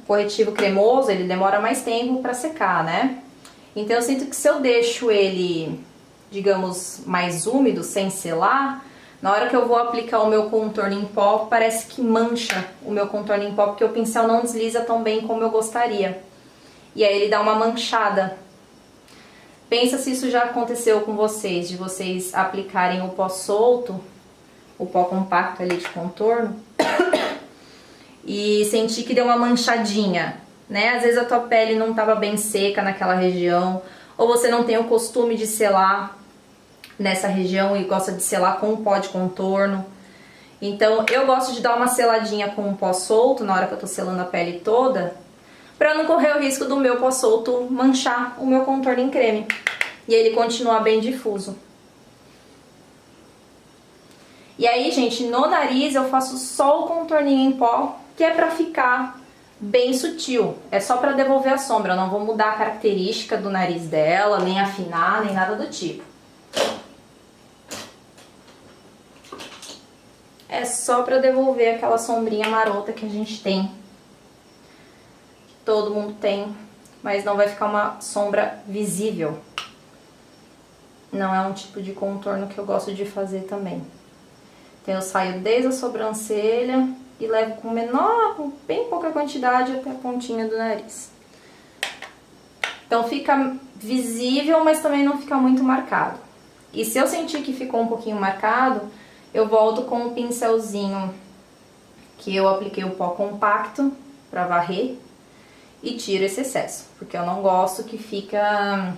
corretivo cremoso, ele demora mais tempo para secar, né? Então eu sinto que se eu deixo ele, digamos, mais úmido, sem selar, na hora que eu vou aplicar o meu contorno em pó, parece que mancha o meu contorno em pó, porque o pincel não desliza tão bem como eu gostaria. E aí ele dá uma manchada. Pensa se isso já aconteceu com vocês, de vocês aplicarem o pó solto, o pó compacto ali de contorno, e sentir que deu uma manchadinha, né? Às vezes a tua pele não estava bem seca naquela região, ou você não tem o costume de selar nessa região e gosta de selar com o pó de contorno. Então eu gosto de dar uma seladinha com o pó solto na hora que eu tô selando a pele toda, para não correr o risco do meu pó solto manchar o meu contorno em creme e ele continuar bem difuso. E aí, gente, no nariz eu faço só o contorninho em pó, que é pra ficar bem sutil. É só pra devolver a sombra, eu não vou mudar a característica do nariz dela, nem afinar, nem nada do tipo. É só pra devolver aquela sombrinha marota que a gente tem. Que todo mundo tem, mas não vai ficar uma sombra visível. Não é um tipo de contorno que eu gosto de fazer também. Então eu saio desde a sobrancelha e levo com bem pouca quantidade até a pontinha do nariz. Então fica visível, mas também não fica muito marcado. E se eu sentir que ficou um pouquinho marcado, eu volto com o pincelzinho que eu apliquei o pó compacto para varrer e tiro esse excesso, porque eu não gosto que fica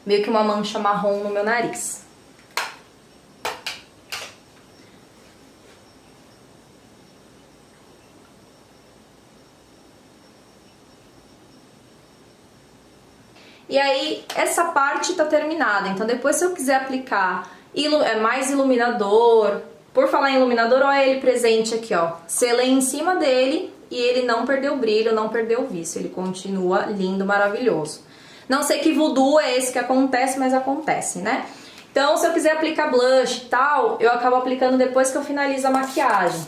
meio que uma mancha marrom no meu nariz. E aí, essa parte tá terminada. Então, depois, se eu quiser aplicar mais iluminador... Por falar em iluminador, olha ele presente aqui, ó. Selei em cima dele e ele não perdeu brilho, não perdeu vício. Ele continua lindo, maravilhoso. Não sei que voodoo é esse que acontece, mas acontece, né? Então, se eu quiser aplicar blush e tal, eu acabo aplicando depois que eu finalizo a maquiagem.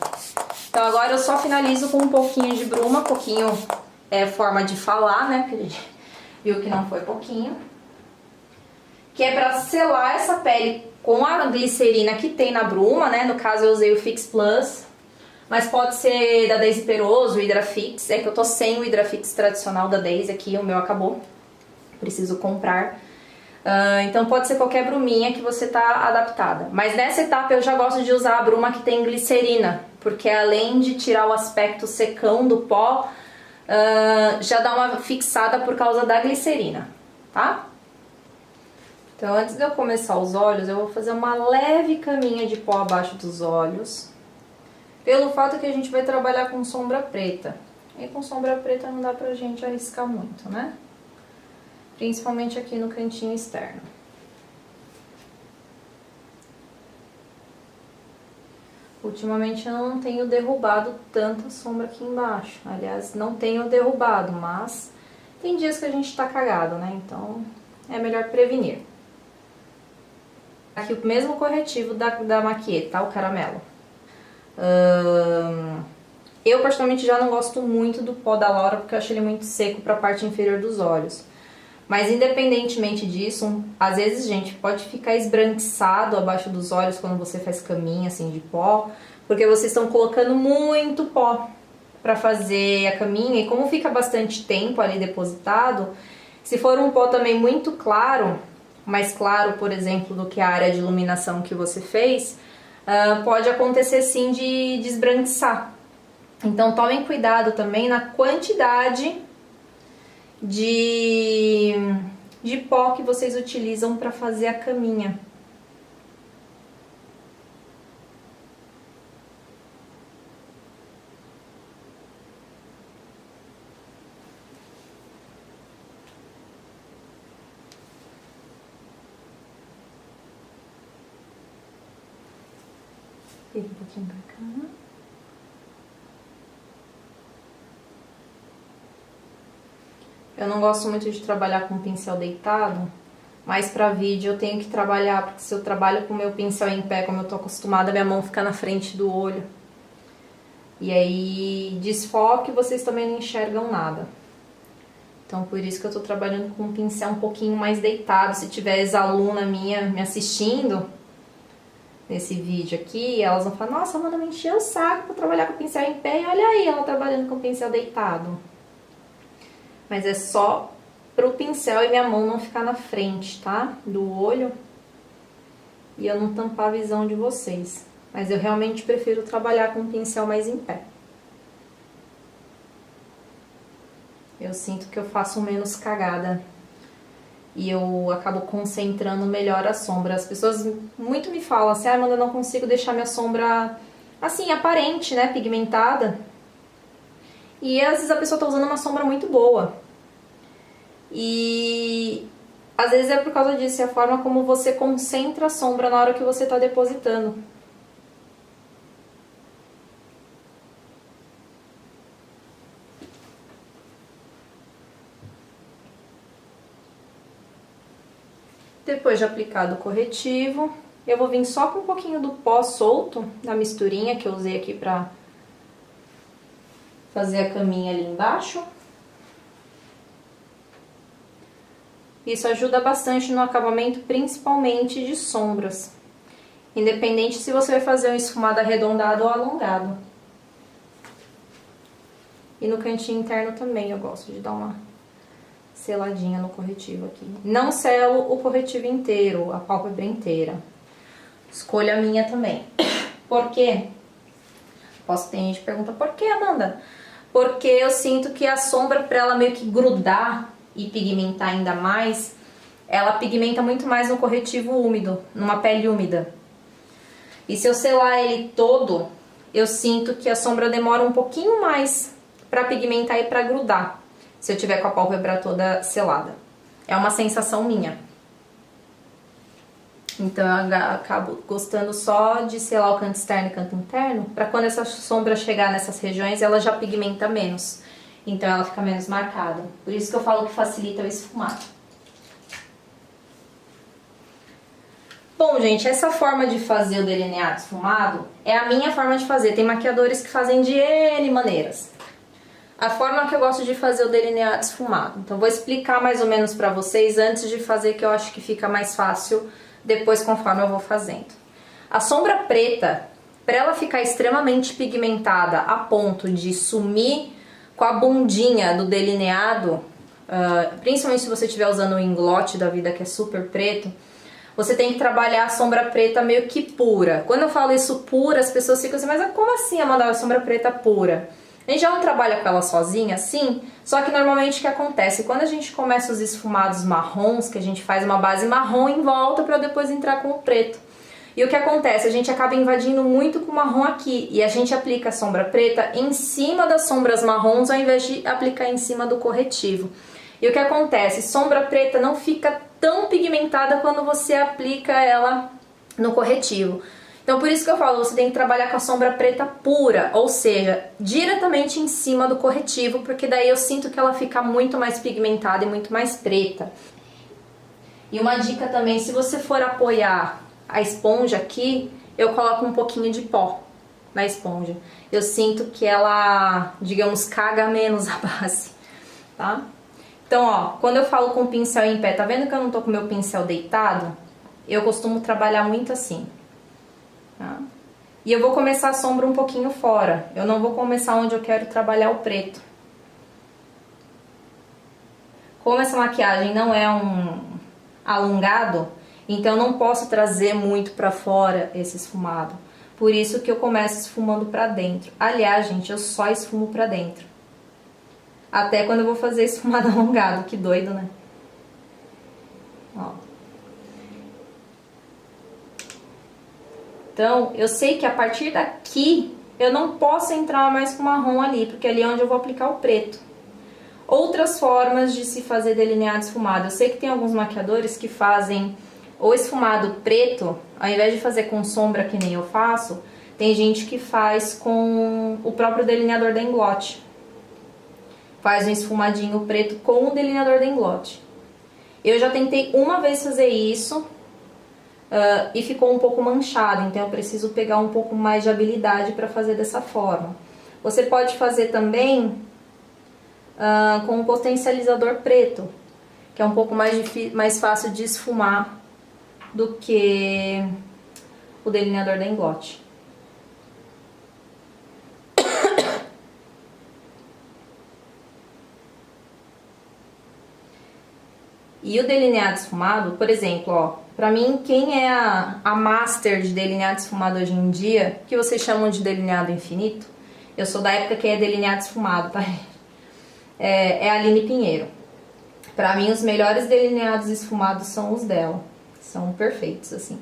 Então, agora eu só finalizo com um pouquinho de bruma, pouquinho é forma de falar, né? Porque a gente viu que não foi pouquinho. que é pra selar essa pele com a glicerina que tem na bruma, né? No caso eu usei o Fix Plus, mas pode ser da Daisy Peroso, o Hidrafix. É que eu tô sem o Hidrafix tradicional da Daisy aqui, o meu acabou. Preciso comprar. Então pode ser qualquer bruminha que você tá adaptada. Mas nessa etapa eu já gosto de usar a bruma que tem glicerina, porque além de tirar o aspecto secão do pó, já dá uma fixada por causa da glicerina, tá? Então antes de eu começar os olhos, eu vou fazer uma leve caminha de pó abaixo dos olhos, pelo fato que a gente vai trabalhar com sombra preta. E com sombra preta não dá pra gente arriscar muito, né? Principalmente aqui no cantinho externo. Ultimamente eu não tenho derrubado tanta sombra aqui embaixo. Aliás, não tenho derrubado, mas tem dias que a gente tá cagado, né? Então é melhor prevenir. Aqui o mesmo corretivo da Maquiet, tá? O caramelo. Eu particularmente já não gosto muito do pó da Laura porque eu acho ele muito seco pra parte inferior dos olhos. Mas independentemente disso, às vezes, gente, pode ficar esbranquiçado abaixo dos olhos quando você faz caminha assim de pó, porque vocês estão colocando muito pó pra fazer a caminha, e como fica bastante tempo ali depositado, se for um pó também muito claro, mais claro, por exemplo, do que a área de iluminação que você fez, pode acontecer sim de esbranquiçar. Então tomem cuidado também na quantidade de pó que vocês utilizam para fazer a caminha. Vira um pouquinho pra cá. Eu não gosto muito de trabalhar com pincel deitado, mas pra vídeo eu tenho que trabalhar, porque se eu trabalho com o meu pincel em pé, como eu tô acostumada, minha mão fica na frente do olho. E aí desfoca e vocês também não enxergam nada. Então por isso que eu tô trabalhando com um pincel um pouquinho mais deitado. Se tiver ex-aluna minha me assistindo nesse vídeo aqui, elas vão falar: nossa, Amanda, me encheu o saco pra trabalhar com o pincel em pé, e olha aí ela trabalhando com o pincel deitado. Mas é só pro pincel e minha mão não ficar na frente, tá? Do olho. E eu não tampar a visão de vocês. Mas eu realmente prefiro trabalhar com o pincel mais em pé. Eu sinto que eu faço menos cagada. E eu acabo concentrando melhor a sombra. As pessoas muito me falam assim: ah, Amanda, eu não consigo deixar minha sombra assim, aparente, né? Pigmentada. E às vezes a pessoa tá usando uma sombra muito boa. E às vezes é por causa disso, é a forma como você concentra a sombra na hora que você tá depositando. Depois de aplicado o corretivo, eu vou vir só com um pouquinho do pó solto da misturinha que eu usei aqui pra fazer a caminha ali embaixo. Isso ajuda bastante no acabamento, principalmente de sombras. Independente se você vai fazer um esfumado arredondado ou alongado. E no cantinho interno também eu gosto de dar uma seladinha no corretivo aqui. Não selo o corretivo inteiro, a pálpebra inteira. Escolha minha também. Por quê? Ter gente que pergunta: por que, Amanda? Porque eu sinto que a sombra, pra ela meio que grudar e pigmentar ainda mais, ela pigmenta muito mais no corretivo úmido, numa pele úmida. E se eu selar ele todo, eu sinto que a sombra demora um pouquinho mais pra pigmentar e pra grudar, se eu tiver com a pálpebra toda selada. É uma sensação minha. Então eu acabo gostando só de selar o canto externo e canto interno, pra quando essa sombra chegar nessas regiões, ela já pigmenta menos. Então ela fica menos marcada. Por isso que eu falo que facilita o esfumado. Bom, gente, essa forma de fazer o delineado esfumado é a minha forma de fazer. Tem maquiadores que fazem de N maneiras. a forma que eu gosto de fazer o delineado esfumado. Então vou explicar mais ou menos pra vocês antes de fazer, que eu acho que fica mais fácil depois conforme eu vou fazendo. A sombra preta, para ela ficar extremamente pigmentada a ponto de sumir com a bundinha do delineado, principalmente se você estiver usando o Inglot da vida, que é super preto, você tem que trabalhar a sombra preta meio que pura. Quando eu falo isso pura, as pessoas ficam assim, mas como assim, Amanda, a sombra preta pura? A gente já não trabalha com ela sozinha, sim, só que normalmente o que acontece? Quando a gente começa os esfumados marrons, que a gente faz uma base marrom em volta para depois entrar com o preto. E o que acontece? A gente acaba invadindo muito com o marrom aqui, e a gente aplica a sombra preta em cima das sombras marrons ao invés de aplicar em cima do corretivo. E o que acontece? Sombra preta não fica tão pigmentada quando você aplica ela no corretivo. Então por isso que eu falo, você tem que trabalhar com a sombra preta pura, ou seja, diretamente em cima do corretivo, porque daí eu sinto que ela fica muito mais pigmentada e muito mais preta. E uma dica também, se você for apoiar a esponja aqui, eu coloco um pouquinho de pó na esponja. Eu sinto que ela, digamos, caga menos a base, tá? Então, ó, quando eu falo com o pincel em pé, tá vendo que eu não tô com o meu pincel deitado? Eu costumo trabalhar muito assim, tá? E eu vou começar a sombra um pouquinho fora. Eu não vou começar onde eu quero trabalhar o preto. Como essa maquiagem não é um alongado, então eu não posso trazer muito pra fora esse esfumado. Por isso que eu começo esfumando pra dentro. Aliás, gente, eu só esfumo pra dentro. Até quando eu vou fazer esfumado alongado, que doido, né? Ó. Então, eu sei que a partir daqui, eu não posso entrar mais com marrom ali, porque ali é onde eu vou aplicar o preto. Outras formas de se fazer delineado esfumado. Eu sei que tem alguns maquiadores que fazem o esfumado preto, ao invés de fazer com sombra que nem eu faço, tem gente que faz com o próprio delineador da Inglot. Faz um esfumadinho preto com o delineador da Inglot. Eu já tentei uma vez fazer isso e ficou um pouco manchado, então eu preciso pegar um pouco mais de habilidade para fazer dessa forma. Você pode fazer também com um potencializador preto, que é um pouco mais fácil de esfumar do que o delineador da Inglot. E o delineado esfumado, por exemplo, ó, pra mim, quem é a master de delineado esfumado hoje em dia, que vocês chamam de delineado infinito, eu sou da época que é delineado esfumado, tá? É a Aline Pinheiro. Pra mim, os melhores delineados esfumados são os dela. São perfeitos, assim.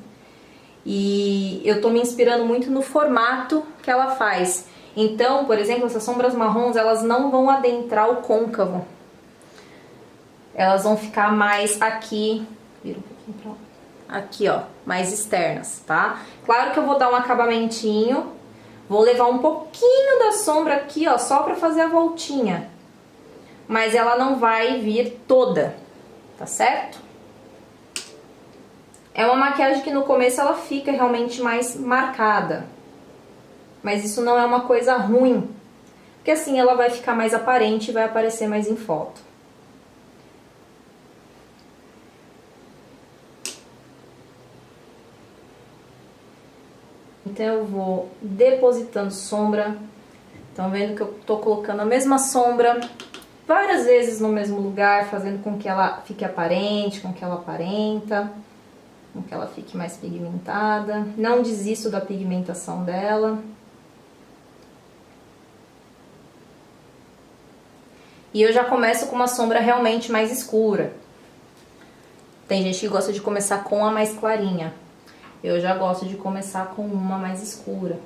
E eu tô me inspirando muito no formato que ela faz. Então, por exemplo, essas sombras marrons, elas não vão adentrar o côncavo. Elas vão ficar mais aqui, vira um pouquinho pra lá, aqui ó, mais externas, tá? Claro que eu vou dar um acabamentinho, vou levar um pouquinho da sombra aqui ó, só pra fazer a voltinha. Mas ela não vai vir toda, tá certo? É uma maquiagem que no começo ela fica realmente mais marcada. Mas isso não é uma coisa ruim, porque assim ela vai ficar mais aparente e vai aparecer mais em foto. Então eu vou depositando sombra. Estão vendo que eu tô colocando a mesma sombra várias vezes no mesmo lugar, fazendo com que ela fique aparente, com que ela aparenta, com que ela fique mais pigmentada. Não desisto da pigmentação dela. E eu já começo com uma sombra realmente mais escura. Tem gente que gosta de começar com a mais clarinha. Eu já gosto de começar com uma mais escura.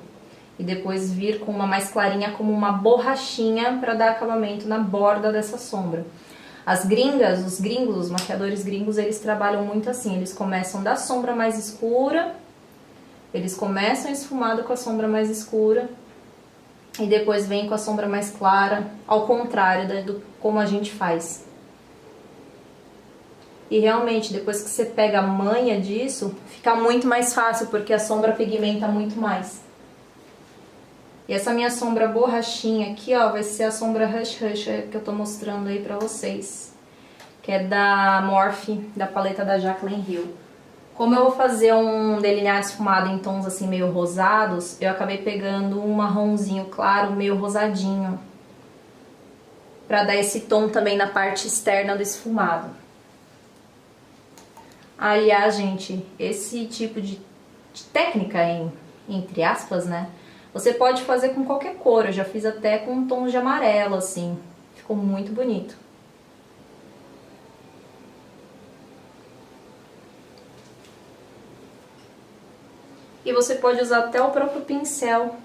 E depois vir com uma mais clarinha como uma borrachinha para dar acabamento na borda dessa sombra. As gringas, os gringos, os maquiadores gringos, eles trabalham muito assim. Eles começam da sombra mais escura, eles começam esfumado com a sombra mais escura e depois vem com a sombra mais clara, ao contrário do como a gente faz. E realmente, depois que você pega a manha disso, fica muito mais fácil, porque a sombra pigmenta muito mais. E essa minha sombra borrachinha aqui, ó, vai ser a sombra Hush Hush que eu tô mostrando aí pra vocês. Que é da Morphe, da paleta da Jaclyn Hill. Como eu vou fazer um delineado esfumado em tons assim meio rosados, eu acabei pegando um marronzinho claro, meio rosadinho. Pra dar esse tom também na parte externa do esfumado. Aliás, gente, esse tipo de técnica, entre aspas, né? Você pode fazer com qualquer cor, eu já fiz até com um tom de amarelo, assim. Ficou muito bonito. E você pode usar até o próprio pincel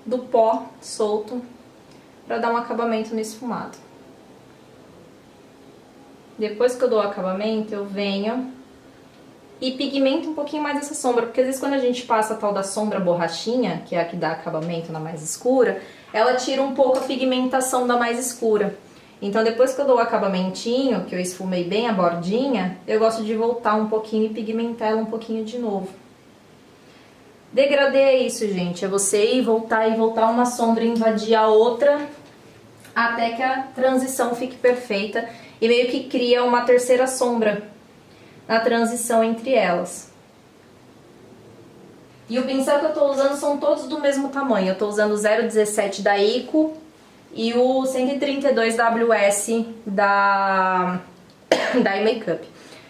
do pó solto para dar um acabamento no esfumado. Depois que eu dou o acabamento, eu venho e pigmento um pouquinho mais essa sombra, porque às vezes quando a gente passa a tal da sombra borrachinha, que é a que dá acabamento na mais escura, ela tira um pouco a pigmentação da mais escura. Então depois que eu dou o acabamentinho, que eu esfumei bem a bordinha, eu gosto de voltar um pouquinho e pigmentar ela um pouquinho de novo. Degradê é isso, gente, é você ir voltar uma sombra invadir a outra, até que a transição fique perfeita e meio que cria uma terceira sombra na transição entre elas. E o pincel que eu tô usando são todos do mesmo tamanho. Eu tô usando o 017 da Ico e o 132 WS da iMakeup.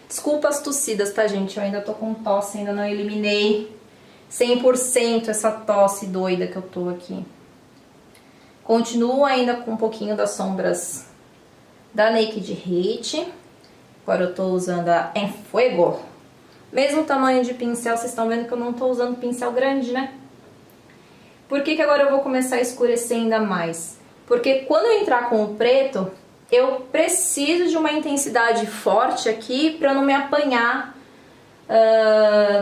Desculpa as tossidas, tá, gente? Eu ainda tô com tosse, ainda não eliminei 100% essa tosse doida que eu tô aqui. Continuo ainda com um pouquinho das sombras da Naked Heat. Agora eu tô usando a Enfuego. Mesmo tamanho de pincel, vocês estão vendo que eu não tô usando pincel grande, né? Por que que agora eu vou começar a escurecer ainda mais? Porque quando eu entrar com o preto, eu preciso de uma intensidade forte aqui pra não me apanhar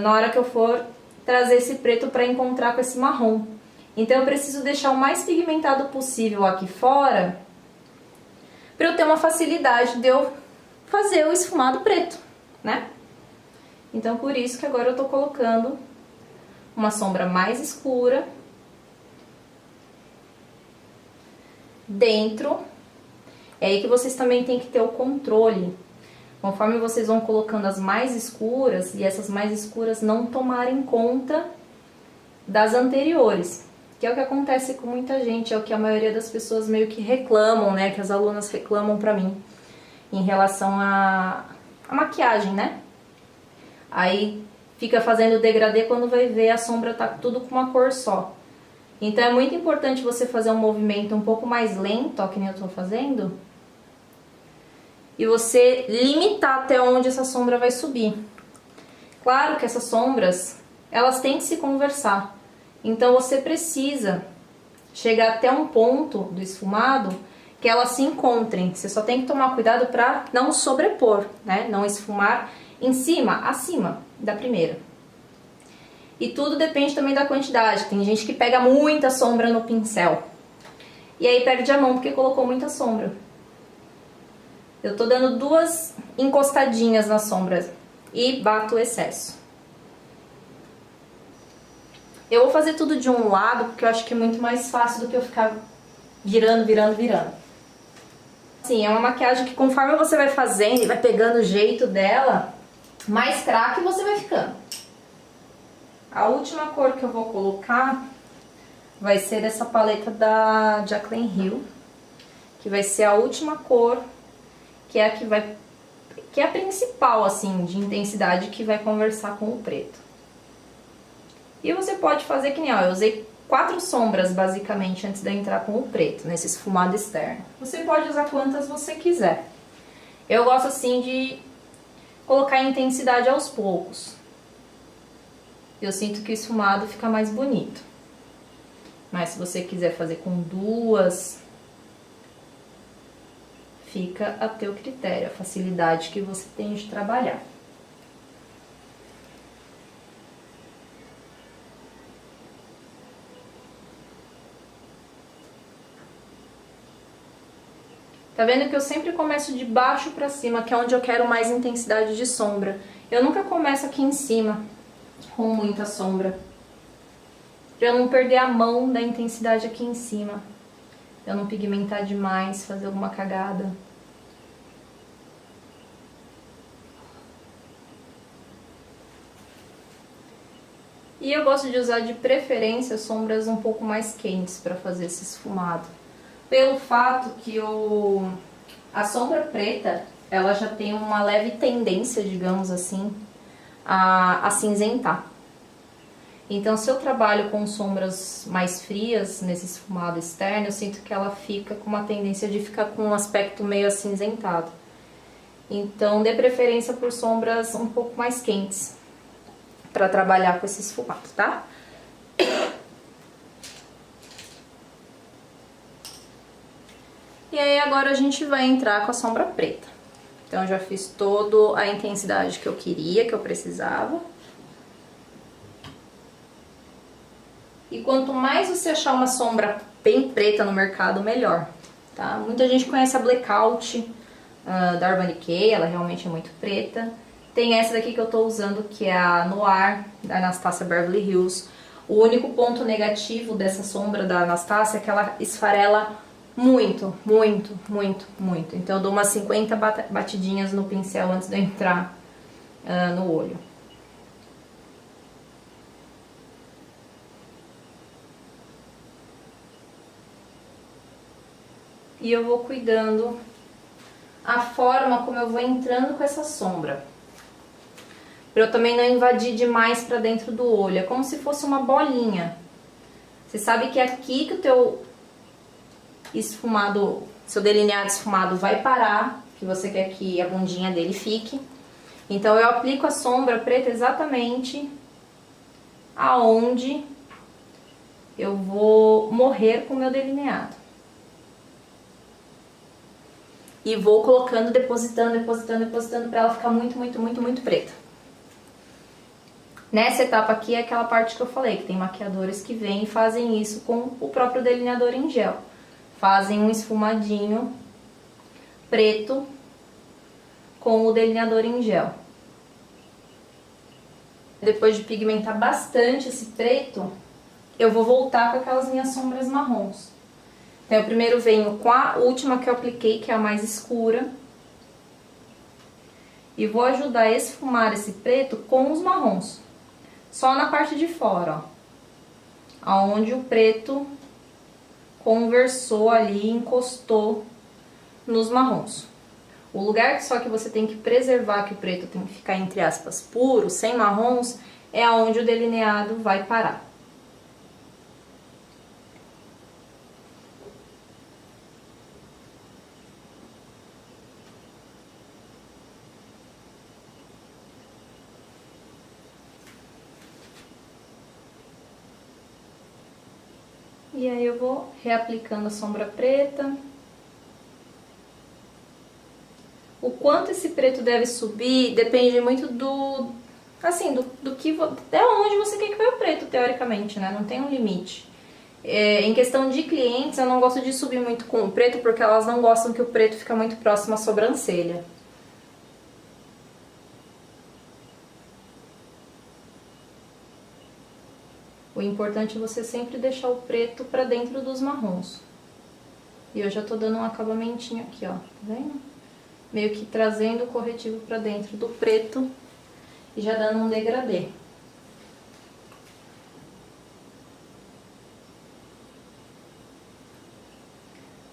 na hora que eu for trazer esse preto pra encontrar com esse marrom. Então eu preciso deixar o mais pigmentado possível aqui fora pra eu ter uma facilidade de eu fazer o esfumado preto, né? Então por isso que agora eu tô colocando uma sombra mais escura dentro. É aí que vocês também têm que ter o controle. Conforme vocês vão colocando as mais escuras, e essas mais escuras não tomarem conta das anteriores. Que é o que acontece com muita gente, é o que a maioria das pessoas meio que reclamam, né? Que as alunas reclamam pra mim. Em relação à maquiagem, né? Aí fica fazendo degradê, quando vai ver a sombra tá tudo com uma cor só. Então é muito importante você fazer um movimento um pouco mais lento, ó, que nem eu tô fazendo. E você limitar até onde essa sombra vai subir. Claro que essas sombras, elas têm que se conversar. Então você precisa chegar até um ponto do esfumado que elas se encontrem. Você só tem que tomar cuidado para não sobrepor, né? Não esfumar em cima, acima da primeira. E tudo depende também da quantidade. Tem gente que pega muita sombra no pincel e aí perde a mão porque colocou muita sombra. Eu tô dando 2 encostadinhas na sombra e bato o excesso. Eu vou fazer tudo de um lado porque eu acho que é muito mais fácil do que eu ficar virando. Sim, é uma maquiagem que conforme você vai fazendo e vai pegando o jeito dela, mais craque você vai ficando. A última cor que eu vou colocar vai ser dessa paleta da Jaclyn Hill, que vai ser a última cor, que é a que é a principal, assim, de intensidade, que vai conversar com o preto. E você pode fazer que nem, ó, eu usei 4 sombras, basicamente, antes de eu entrar com o preto, nesse esfumado externo. Você pode usar quantas você quiser. Eu gosto, assim, de colocar intensidade aos poucos. Eu sinto que o esfumado fica mais bonito. Mas se você quiser fazer com 2, fica a teu critério, a facilidade que você tem de trabalhar. Tá vendo que eu sempre começo de baixo pra cima, que é onde eu quero mais intensidade de sombra. Eu nunca começo aqui em cima com muita sombra. Pra eu não perder a mão da intensidade aqui em cima. Eu não pigmentar demais, fazer alguma cagada. E eu gosto de usar de preferência sombras um pouco mais quentes para fazer esse esfumado. Pelo fato que a sombra preta, ela já tem uma leve tendência, digamos assim, a acinzentar. Então, se eu trabalho com sombras mais frias nesse esfumado externo, eu sinto que ela fica com uma tendência de ficar com um aspecto meio acinzentado. Então, dê preferência por sombras um pouco mais quentes para trabalhar com esse esfumado, tá? E aí agora a gente vai entrar com a sombra preta. Então, eu já fiz toda a intensidade que eu queria, que eu precisava. E quanto mais você achar uma sombra bem preta no mercado, melhor, tá? Muita gente conhece a Blackout da Urban Decay, ela realmente é muito preta. Tem essa daqui que eu tô usando, que é a Noir, da Anastasia Beverly Hills. O único ponto negativo dessa sombra da Anastasia é que ela esfarela muito, muito, muito, muito. Então eu dou umas 50 batidinhas no pincel antes de eu entrar no olho. E eu vou cuidando a forma como eu vou entrando com essa sombra. Pra eu também não invadir demais pra dentro do olho. É como se fosse uma bolinha. Você sabe que é aqui que o teu esfumado, seu delineado esfumado vai parar, que você quer que a bundinha dele fique. Então eu aplico a sombra preta exatamente aonde eu vou morrer com o meu delineado. E vou colocando, depositando, depositando, depositando pra ela ficar muito, muito, muito, muito preta. Nessa etapa aqui é aquela parte que eu falei, que tem maquiadores que vêm e fazem isso com o próprio delineador em gel. Fazem um esfumadinho preto com o delineador em gel. Depois de pigmentar bastante esse preto, eu vou voltar com aquelas minhas sombras marrons. Então eu primeiro venho com a última que eu apliquei, que é a mais escura. E vou ajudar a esfumar esse preto com os marrons. Só na parte de fora, ó. Aonde o preto conversou ali, encostou nos marrons. O lugar só que você tem que preservar, que o preto tem que ficar, entre aspas, puro, sem marrons, é aonde o delineado vai parar. E aí eu vou reaplicando a sombra preta. O quanto esse preto deve subir depende muito do que, até onde você quer que vai o preto, teoricamente, né? Não tem um limite. Em questão de clientes, eu não gosto de subir muito com o preto, porque elas não gostam que o preto fica muito próximo à sobrancelha. O importante é você sempre deixar o preto pra dentro dos marrons. E eu já tô dando um acabamentinho aqui, ó, tá vendo? Meio que trazendo o corretivo pra dentro do preto e já dando um degradê.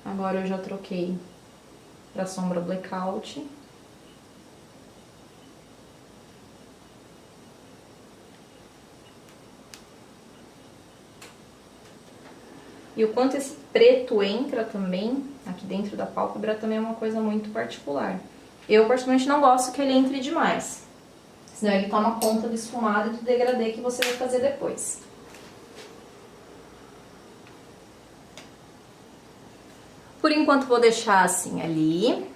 Agora eu já troquei pra sombra Blackout. E o quanto esse preto entra também, aqui dentro da pálpebra, também é uma coisa muito particular. Eu, particularmente, não gosto que ele entre demais. Senão ele toma conta do esfumado e do degradê que você vai fazer depois. Por enquanto, vou deixar assim ali.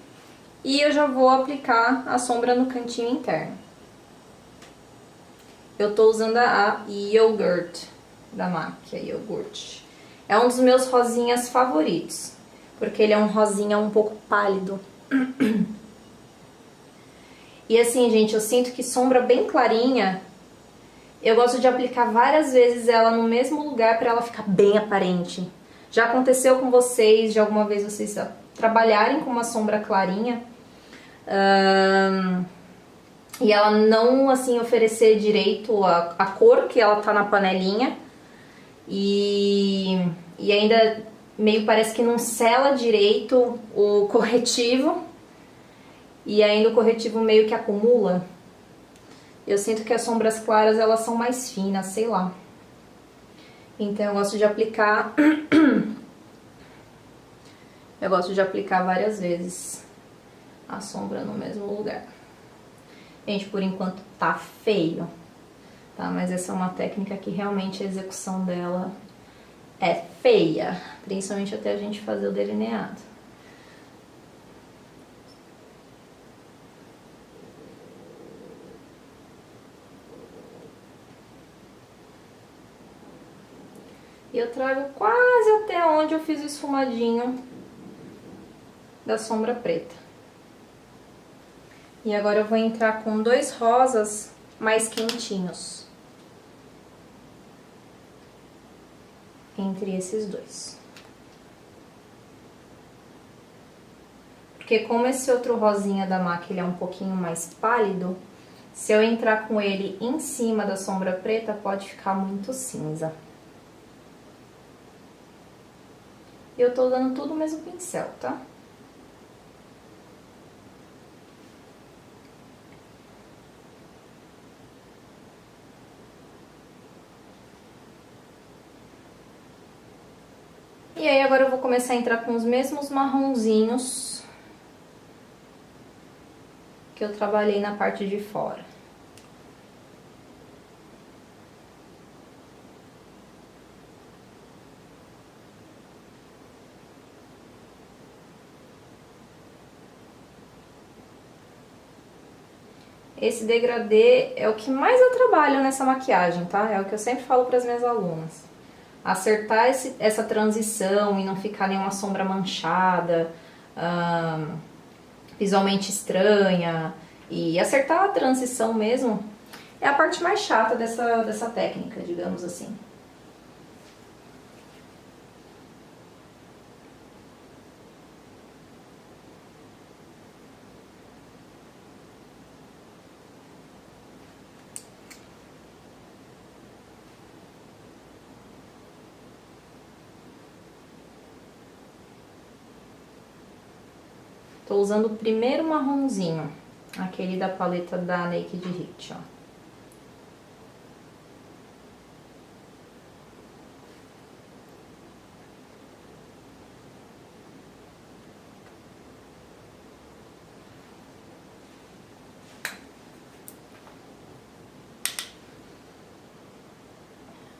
E eu já vou aplicar a sombra no cantinho interno. Eu tô usando a Yogurt, da MAC, a Yogurt. É um dos meus rosinhas favoritos, porque ele é um rosinha um pouco pálido. E assim, gente, eu sinto que sombra bem clarinha Eu gosto de aplicar várias vezes ela no mesmo lugar para ela ficar bem aparente. Já aconteceu com vocês, de alguma vez vocês trabalharem com uma sombra clarinha e ela não assim oferecer direito a cor que ela tá na panelinha e ainda meio parece que não sela direito o corretivo e ainda o corretivo meio que acumula. Eu sinto que as sombras claras elas são mais finas, sei lá. Então eu gosto de aplicar várias vezes a sombra no mesmo lugar. Gente, por enquanto tá feio, tá? Mas essa é uma técnica que realmente a execução dela é feia, principalmente até a gente fazer o delineado. E eu trago quase até onde eu fiz o esfumadinho da sombra preta. E agora eu vou entrar com 2 rosas mais quentinhos. Entre esses 2. Porque como esse outro rosinha da MAC ele é um pouquinho mais pálido, se eu entrar com ele em cima da sombra preta, pode ficar muito cinza. Eu tô usando tudo o mesmo pincel, tá? E aí agora eu vou começar a entrar com os mesmos marronzinhos que eu trabalhei na parte de fora. Esse degradê é o que mais eu trabalho nessa maquiagem, tá? É o que eu sempre falo para as minhas alunas. Acertar essa transição e não ficar nenhuma sombra manchada, visualmente estranha. E acertar a transição mesmo é a parte mais chata dessa técnica, digamos assim. Tô usando o primeiro marronzinho, aquele da paleta da Naked Heat, ó.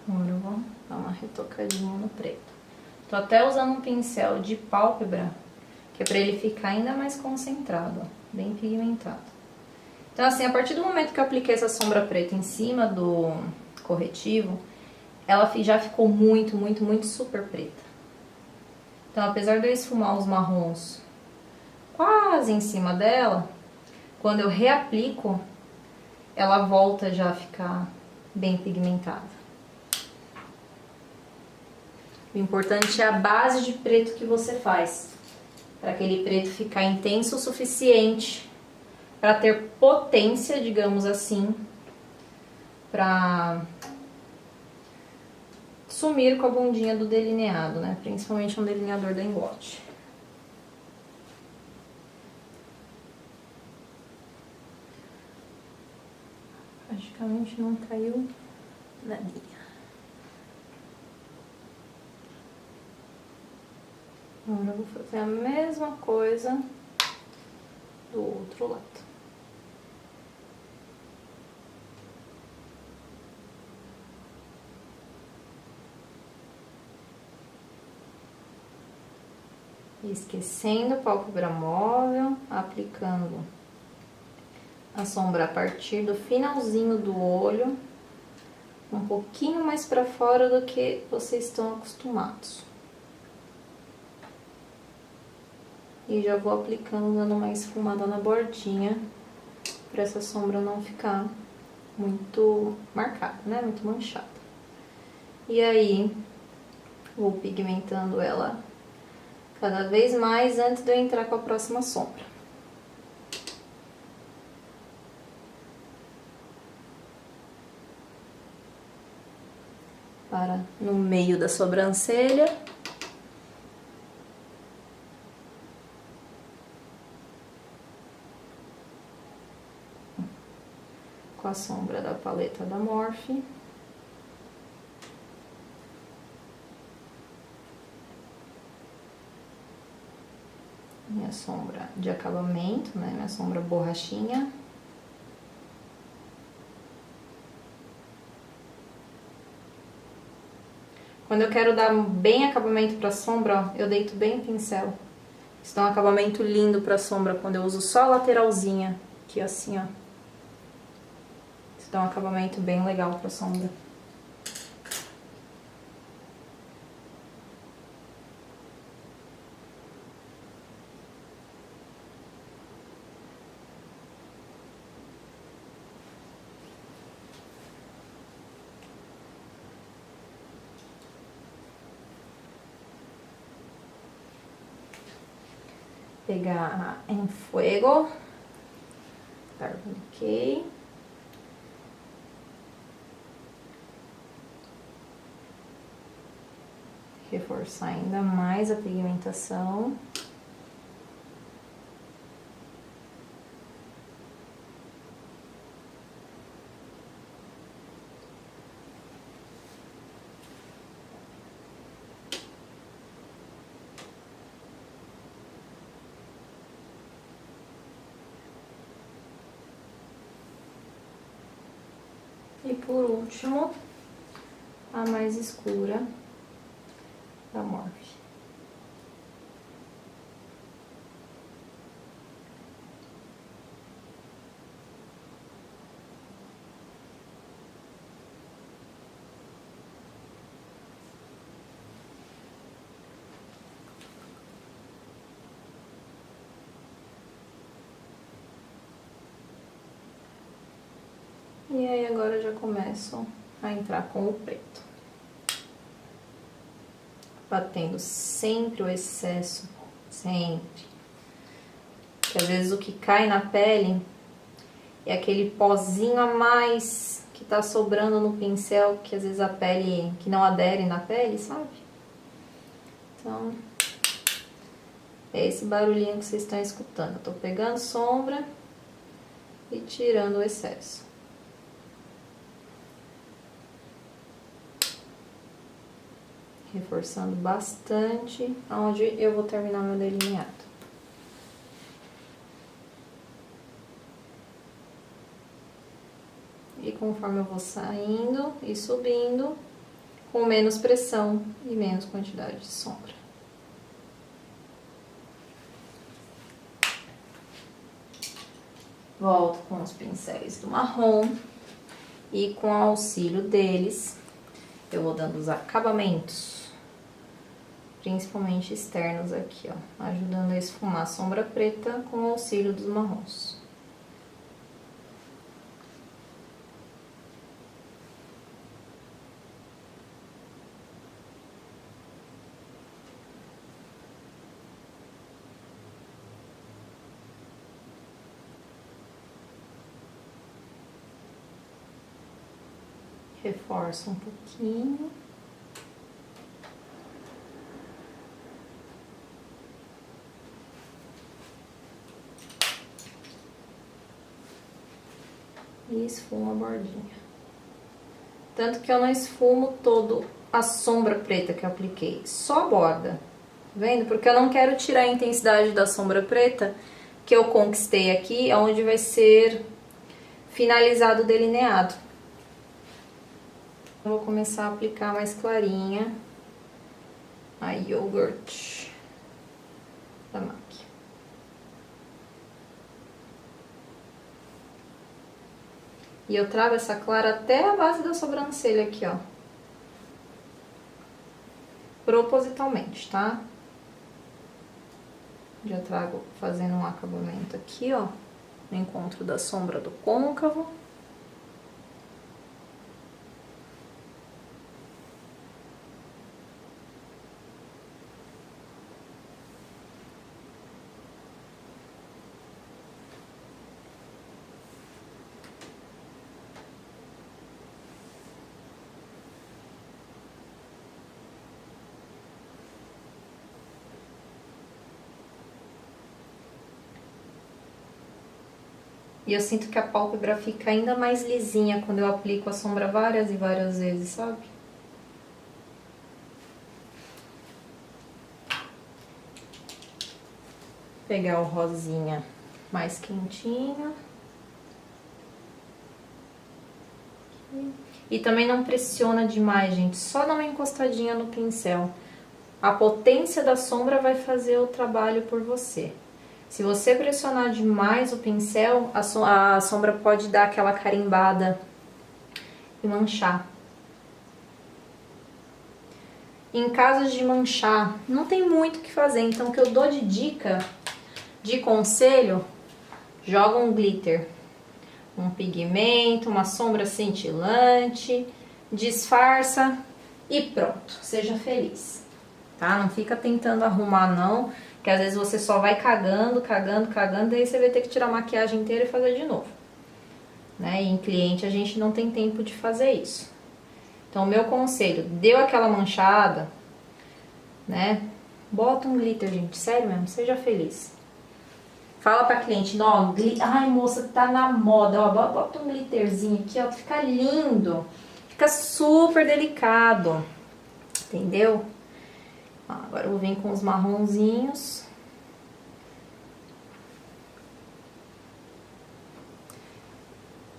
Agora eu vou dar uma retocadinha no preto. Tô até usando um pincel de pálpebra, que é pra ele ficar ainda mais concentrado, ó, bem pigmentado. Então assim, a partir do momento que eu apliquei essa sombra preta em cima do corretivo, ela já ficou muito, muito, muito super preta. Então apesar de eu esfumar os marrons quase em cima dela, quando eu reaplico, ela volta já a ficar bem pigmentada. O importante é a base de preto que você faz, para aquele preto ficar intenso o suficiente para ter potência, digamos assim, para sumir com a bundinha do delineado, né? Principalmente um delineador da Inglot. Praticamente não caiu nadinha. Agora eu vou fazer a mesma coisa do outro lado. Esquecendo a pálpebra móvel, aplicando a sombra a partir do finalzinho do olho, um pouquinho mais para fora do que vocês estão acostumados. E já vou aplicando, dando uma esfumada na bordinha, para essa sombra não ficar muito marcada, né? Muito manchada. E aí, vou pigmentando ela cada vez mais antes de eu entrar com a próxima sombra. Para no meio da sobrancelha. Com a sombra da paleta da Morphe. Minha sombra de acabamento, né? Minha sombra borrachinha. Quando eu quero dar bem acabamento pra sombra, ó, eu deito bem o pincel. Isso dá um acabamento lindo pra sombra quando eu uso só a lateralzinha, aqui assim, ó. Isso dá um acabamento bem legal pra sombra. Pegar em Fuego, Urban Decay. Reforçar ainda mais a pigmentação. E por último, a mais escura da Morphe. E aí agora eu já começo a entrar com o preto. Batendo sempre o excesso, sempre. Porque às vezes o que cai na pele é aquele pozinho a mais que tá sobrando no pincel, que às vezes a pele, que não adere na pele, sabe? Então, é esse barulhinho que vocês estão escutando. Eu tô pegando sombra e tirando o excesso. Reforçando bastante onde eu vou terminar meu delineado. E conforme eu vou saindo e subindo, com menos pressão e menos quantidade de sombra. Volto com os pincéis do marrom e com o auxílio deles, eu vou dando os acabamentos. Principalmente externos aqui, ó, ajudando a esfumar a sombra preta com o auxílio dos marrons. Reforço um pouquinho. E esfumo a bordinha. Tanto que eu não esfumo todo a sombra preta que eu apliquei, só a borda. Tá vendo? Porque eu não quero tirar a intensidade da sombra preta que eu conquistei aqui, onde vai ser finalizado o delineado. Eu vou começar a aplicar mais clarinha a Yogurt da MAC. E eu trago essa clara até a base da sobrancelha aqui, ó. Propositalmente, tá? Já trago fazendo um acabamento aqui, ó. No encontro da sombra do côncavo. E eu sinto que a pálpebra fica ainda mais lisinha quando eu aplico a sombra várias e várias vezes, sabe? Pegar o rosinha mais quentinho. E também não pressiona demais, gente. Só dá uma encostadinha no pincel. A potência da sombra vai fazer o trabalho por você. Se você pressionar demais o pincel, a sombra pode dar aquela carimbada e manchar. Em caso de manchar, não tem muito o que fazer. Então, o que eu dou de dica, de conselho, joga um glitter, um pigmento, uma sombra cintilante, disfarça e pronto, seja feliz, tá? Não fica tentando arrumar não, que às vezes você só vai cagando, daí você vai ter que tirar a maquiagem inteira e fazer de novo, né? E em cliente a gente não tem tempo de fazer isso. Então, o meu conselho, deu aquela manchada, né? Bota um glitter, gente, sério mesmo, seja feliz. Fala pra cliente, não, ai moça, tá na moda, ó, bota um glitterzinho aqui, ó, fica lindo, fica super delicado, entendeu? Agora eu vou vir com os marronzinhos.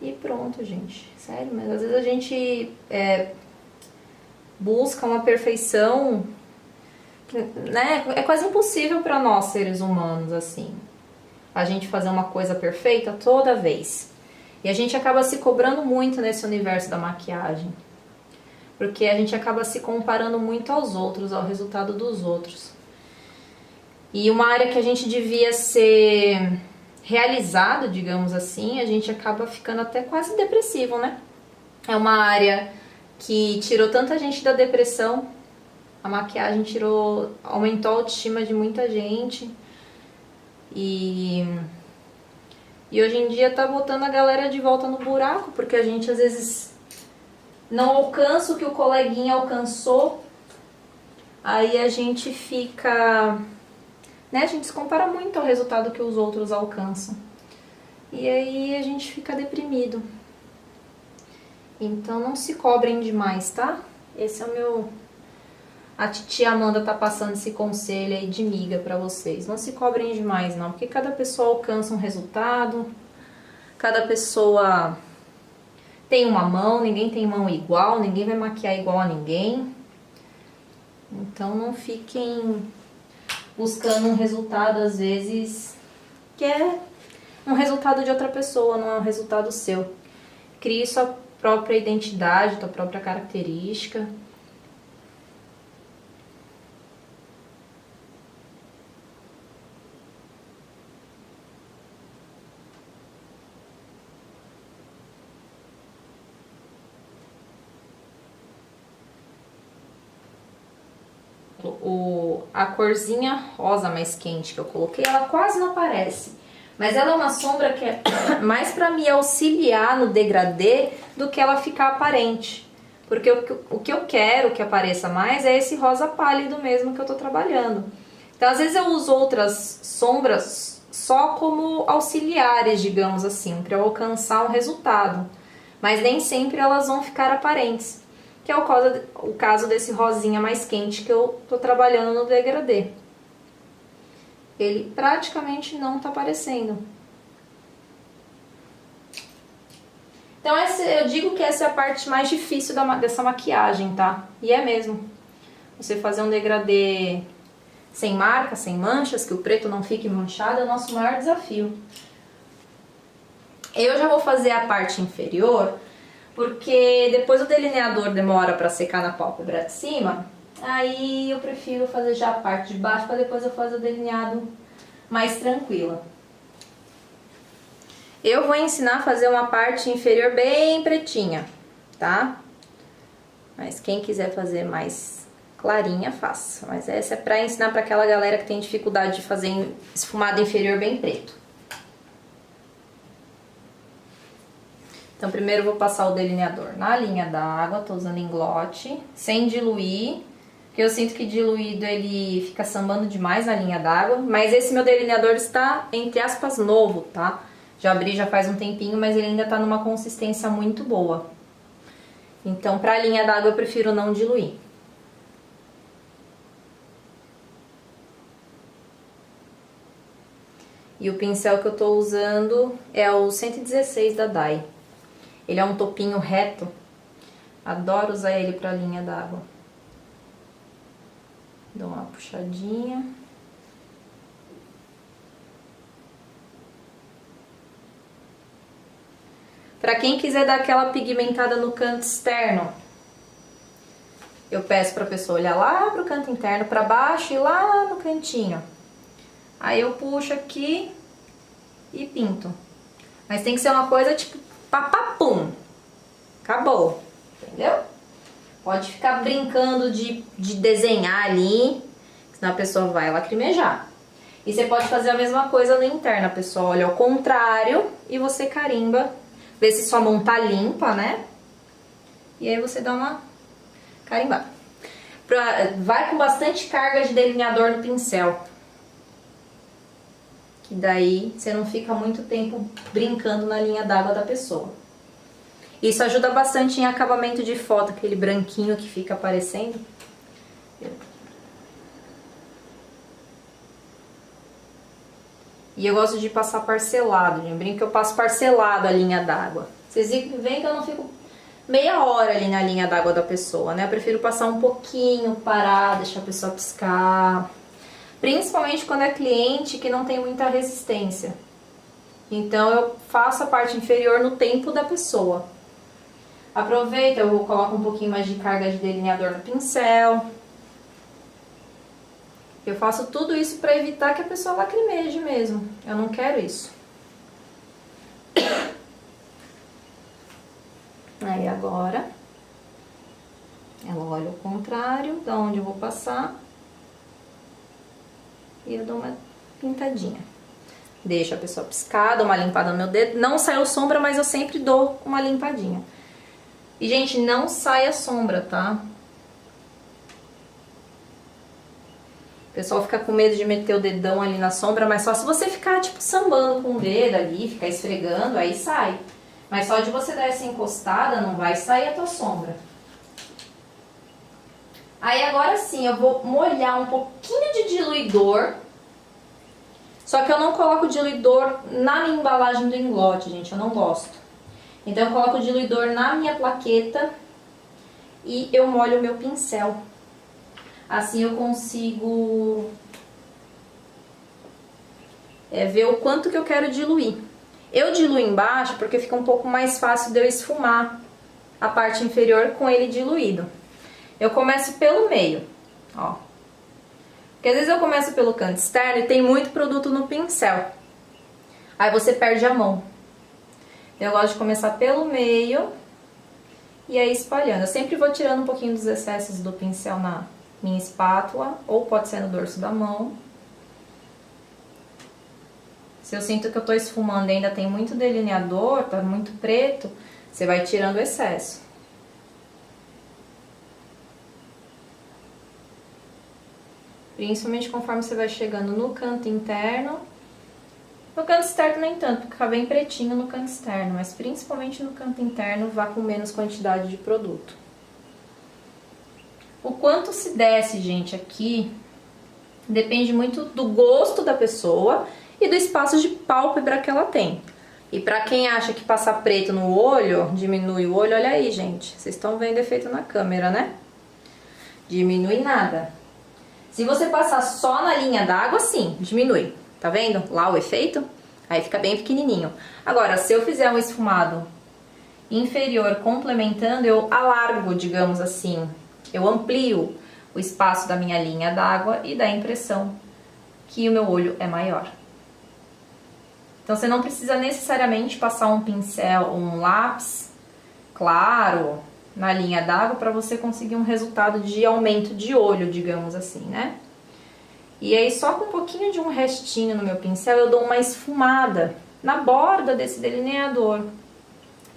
E pronto, gente, sério, mas às vezes a gente busca uma perfeição, né, é quase impossível pra nós, seres humanos, assim. A gente fazer uma coisa perfeita toda vez. E a gente acaba se cobrando muito nesse universo da maquiagem. Porque a gente acaba se comparando muito aos outros, ao resultado dos outros. E uma área que a gente devia ser realizado, digamos assim, a gente acaba ficando até quase depressivo, né? É uma área que tirou tanta gente da depressão. A maquiagem aumentou a autoestima de muita gente. E hoje em dia tá botando a galera de volta no buraco, porque a gente às vezes não alcança o que o coleguinha alcançou, aí a gente fica, né, a gente se compara muito ao resultado que os outros alcançam, e aí a gente fica deprimido. Então não se cobrem demais, tá? Esse é o meu... A titia Amanda tá passando esse conselho aí de miga pra vocês. Não se cobrem demais, não. Porque cada pessoa alcança um resultado. Cada pessoa tem uma mão. Ninguém tem mão igual. Ninguém vai maquiar igual a ninguém. Então não fiquem buscando um resultado, às vezes, que é um resultado de outra pessoa, não é um resultado seu. Crie sua própria identidade, sua própria característica. A corzinha rosa mais quente que eu coloquei, ela quase não aparece. Mas ela é uma sombra que é mais pra me auxiliar no degradê do que ela ficar aparente. Porque o que eu quero que apareça mais é esse rosa pálido mesmo que eu tô trabalhando. Então, às vezes eu uso outras sombras só como auxiliares, digamos assim, pra eu alcançar um resultado. Mas nem sempre elas vão ficar aparentes. Que é o caso desse rosinha mais quente que eu tô trabalhando no degradê. Ele praticamente não tá aparecendo. Então eu digo que essa é a parte mais difícil dessa maquiagem, tá? E é mesmo. Você fazer um degradê sem marca, sem manchas, que o preto não fique manchado, é o nosso maior desafio. Eu já vou fazer a parte inferior, porque depois o delineador demora pra secar na pálpebra de cima, aí eu prefiro fazer já a parte de baixo, pra depois eu fazer o delineado mais tranquila. Eu vou ensinar a fazer uma parte inferior bem pretinha, tá? Mas quem quiser fazer mais clarinha, faça. Mas essa é pra ensinar pra aquela galera que tem dificuldade de fazer esfumado inferior bem preto. Então, primeiro eu vou passar o delineador na linha d'água, tô usando englote, sem diluir, porque eu sinto que diluído ele fica sambando demais na linha d'água, mas esse meu delineador está, entre aspas, novo, tá? Já abri já faz um tempinho, mas ele ainda tá numa consistência muito boa. Então, pra linha d'água eu prefiro não diluir. E o pincel que eu tô usando é o 116 da Dai. Ele é um topinho reto. Adoro usar ele pra linha d'água. Dou uma puxadinha. Pra quem quiser dar aquela pigmentada no canto externo, eu peço pra pessoa olhar lá pro canto interno, pra baixo e lá no cantinho. Aí eu puxo aqui e pinto. Mas tem que ser uma coisa tipo papapum. Acabou, entendeu? Pode ficar brincando de desenhar ali, senão a pessoa vai lacrimejar. E você pode fazer a mesma coisa no interno, a pessoa olha ao contrário e você carimba. Vê se sua mão tá limpa, né? E aí você dá uma carimbada. Vai com bastante carga de delineador no pincel. Que daí você não fica muito tempo brincando na linha d'água da pessoa. Isso ajuda bastante em acabamento de foto, aquele branquinho que fica aparecendo. E eu gosto de passar parcelado, lembrem que eu passo parcelado a linha d'água. Vocês veem que eu não fico meia hora ali na linha d'água da pessoa, né? Eu prefiro passar um pouquinho, parar, deixar a pessoa piscar. Principalmente quando é cliente que não tem muita resistência. Então eu faço a parte inferior no tempo da pessoa. Aproveita, eu coloco um pouquinho mais de carga de delineador no pincel. Eu faço tudo isso para evitar que a pessoa lacrimeje mesmo. Eu não quero isso. Aí agora, ela olha ao contrário, da onde eu vou passar. E eu dou uma pintadinha. Deixo a pessoa piscar, dou uma limpada no meu dedo. Não saiu sombra, mas eu sempre dou uma limpadinha. E, gente, não sai a sombra, tá? O pessoal fica com medo de meter o dedão ali na sombra, mas só se você ficar, tipo, sambando com o dedo ali, ficar esfregando, aí sai. Mas só de você dar essa encostada, não vai sair a tua sombra. Aí agora sim, eu vou molhar um pouquinho de diluidor. Só que eu não coloco diluidor na minha embalagem do engote, gente, eu não gosto. Então eu coloco o diluidor na minha plaqueta e eu molho o meu pincel. Assim eu consigo ver o quanto que eu quero diluir. Eu diluo embaixo porque fica um pouco mais fácil de eu esfumar a parte inferior com ele diluído. Eu começo pelo meio, ó. Porque às vezes eu começo pelo canto externo e tem muito produto no pincel. Aí você perde a mão. Eu gosto de começar pelo meio e aí espalhando. Eu sempre vou tirando um pouquinho dos excessos do pincel na minha espátula, ou pode ser no dorso da mão. Se eu sinto que eu tô esfumando e ainda tem muito delineador, tá muito preto, você vai tirando o excesso. Principalmente conforme você vai chegando no canto interno. No canto externo nem tanto, porque fica bem pretinho no canto externo, mas principalmente no canto interno vá com menos quantidade de produto. O quanto se desce, gente, aqui depende muito do gosto da pessoa e do espaço de pálpebra que ela tem. E pra quem acha que passar preto no olho diminui o olho, olha aí, gente. Vocês estão vendo efeito na câmera, né? Diminui nada. Se você passar só na linha d'água, sim, diminui. Tá vendo? Lá o efeito? Aí fica bem pequenininho. Agora, se eu fizer um esfumado inferior complementando, eu alargo, digamos assim. Eu amplio o espaço da minha linha d'água e dá a impressão que o meu olho é maior. Então você não precisa necessariamente passar um pincel, um lápis claro na linha d'água para você conseguir um resultado de aumento de olho, digamos assim, né? E aí só com um pouquinho de um restinho no meu pincel eu dou uma esfumada na borda desse delineador,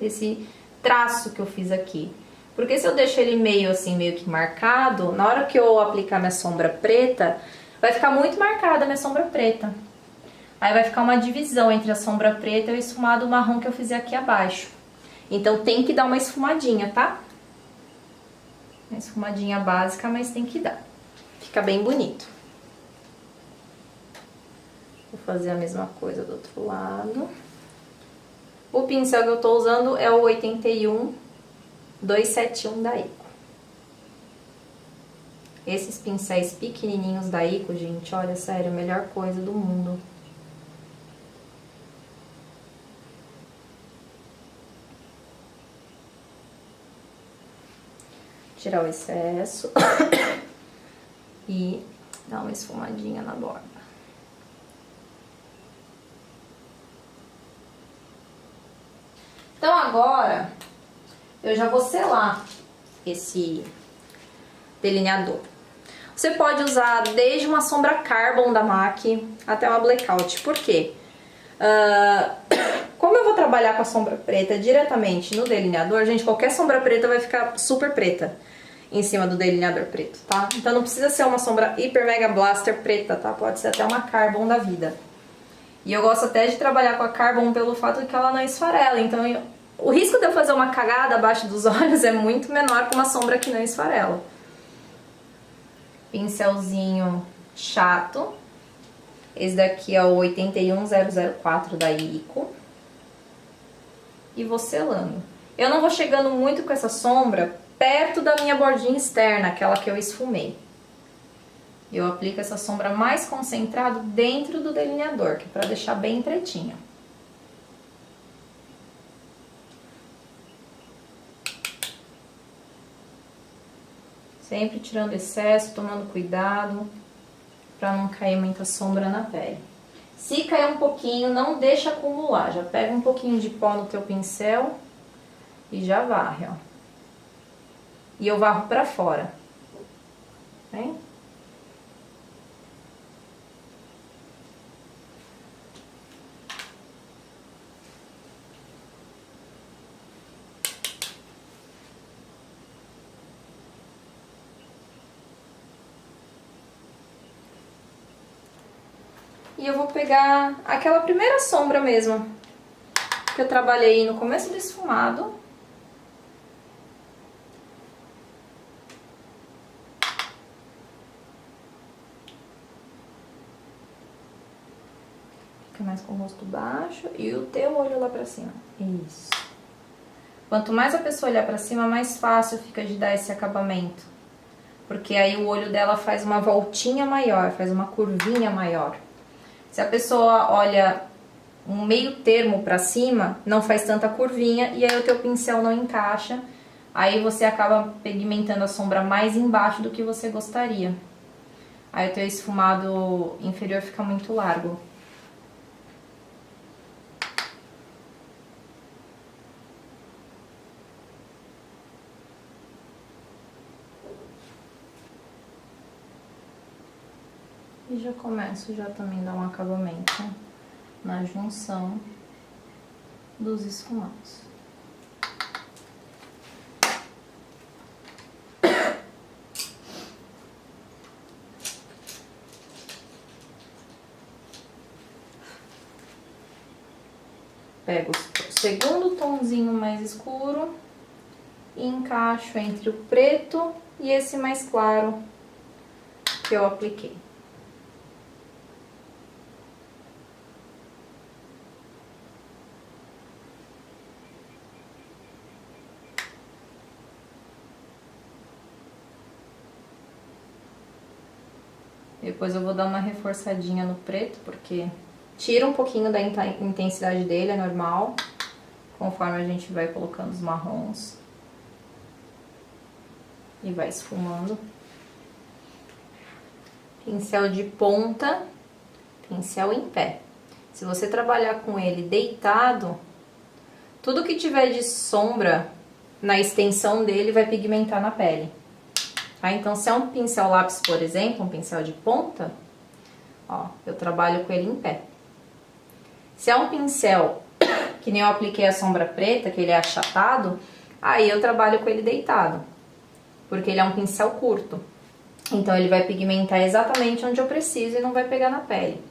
desse traço que eu fiz aqui. Porque se eu deixo ele meio assim, meio que marcado, na hora que eu aplicar minha sombra preta, vai ficar muito marcada a minha sombra preta. Aí vai ficar uma divisão entre a sombra preta e o esfumado marrom que eu fizer aqui abaixo. Então tem que dar uma esfumadinha, tá? Uma esfumadinha básica, mas tem que dar. Fica bem bonito. Vou fazer a mesma coisa do outro lado. O pincel que eu tô usando é o 81271 da Ico. Esses pincéis pequenininhos da Ico, gente, olha, sério, a melhor coisa do mundo. Tirar o excesso e dar uma esfumadinha na borda. Então agora eu já vou selar esse delineador. Você pode usar desde uma sombra Carbon da MAC até uma Blackout. Por quê? Como eu vou trabalhar com a sombra preta diretamente no delineador, gente, qualquer sombra preta vai ficar super preta em cima do delineador preto, tá? Então não precisa ser uma sombra Hiper Mega Blaster preta, tá? Pode ser até uma Carbon da vida. E eu gosto até de trabalhar com a Carbon pelo fato de que ela não esfarela. Então o risco de eu fazer uma cagada abaixo dos olhos é muito menor com uma sombra que não esfarela. Pincelzinho chato. Esse daqui é o 81004 da Ico. E vou selando. Eu não vou chegando muito com essa sombra perto da minha bordinha externa, aquela que eu esfumei. Eu aplico essa sombra mais concentrado dentro do delineador, que é para deixar bem pretinha. Sempre tirando excesso, tomando cuidado para não cair muita sombra na pele. Se cair um pouquinho, não deixa acumular. Já pega um pouquinho de pó no teu pincel e já varre, ó. E eu varro pra fora. Vem? E eu vou pegar aquela primeira sombra mesmo, que eu trabalhei no começo do esfumado. Fica mais com o rosto baixo e o teu olho lá pra cima. Isso. Quanto mais a pessoa olhar pra cima, mais fácil fica de dar esse acabamento. Porque aí o olho dela faz uma voltinha maior, faz uma curvinha maior. Se a pessoa olha um meio termo pra cima, não faz tanta curvinha e aí o teu pincel não encaixa. Aí você acaba pigmentando a sombra mais embaixo do que você gostaria. Aí o teu esfumado inferior fica muito largo. E já começo já também a dar um acabamento na junção dos esfumados. Pego o segundo tomzinho mais escuro e encaixo entre o preto e esse mais claro que eu apliquei. Depois eu vou dar uma reforçadinha no preto, porque tira um pouquinho da intensidade dele, é normal, conforme a gente vai colocando os marrons. E vai esfumando. Pincel de ponta, pincel em pé. Se você trabalhar com ele deitado, tudo que tiver de sombra na extensão dele vai pigmentar na pele. Tá? Então, se é um pincel lápis, por exemplo, um pincel de ponta, ó, eu trabalho com ele em pé. Se é um pincel que nem eu apliquei a sombra preta, que ele é achatado, aí eu trabalho com ele deitado, porque ele é um pincel curto. Então, ele vai pigmentar exatamente onde eu preciso e não vai pegar na pele.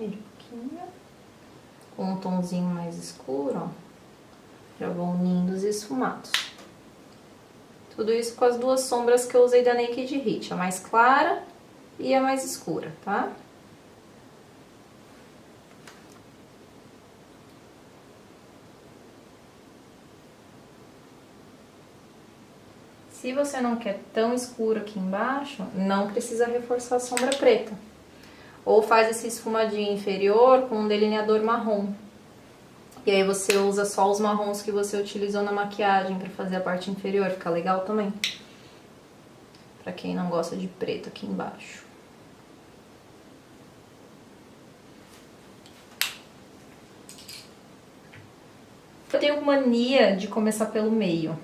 Vira um pouquinho. Com um tomzinho mais escuro, ó. Já vão unindo os esfumados. Tudo isso com as duas sombras que eu usei da Naked Heat, a mais clara e a mais escura, tá? Se você não quer tão escuro aqui embaixo, não precisa reforçar a sombra preta. Ou faz esse esfumadinho inferior com um delineador marrom. E aí você usa só os marrons que você utilizou na maquiagem pra fazer a parte inferior, fica legal também. Pra quem não gosta de preto aqui embaixo. Eu tenho mania de começar pelo meio.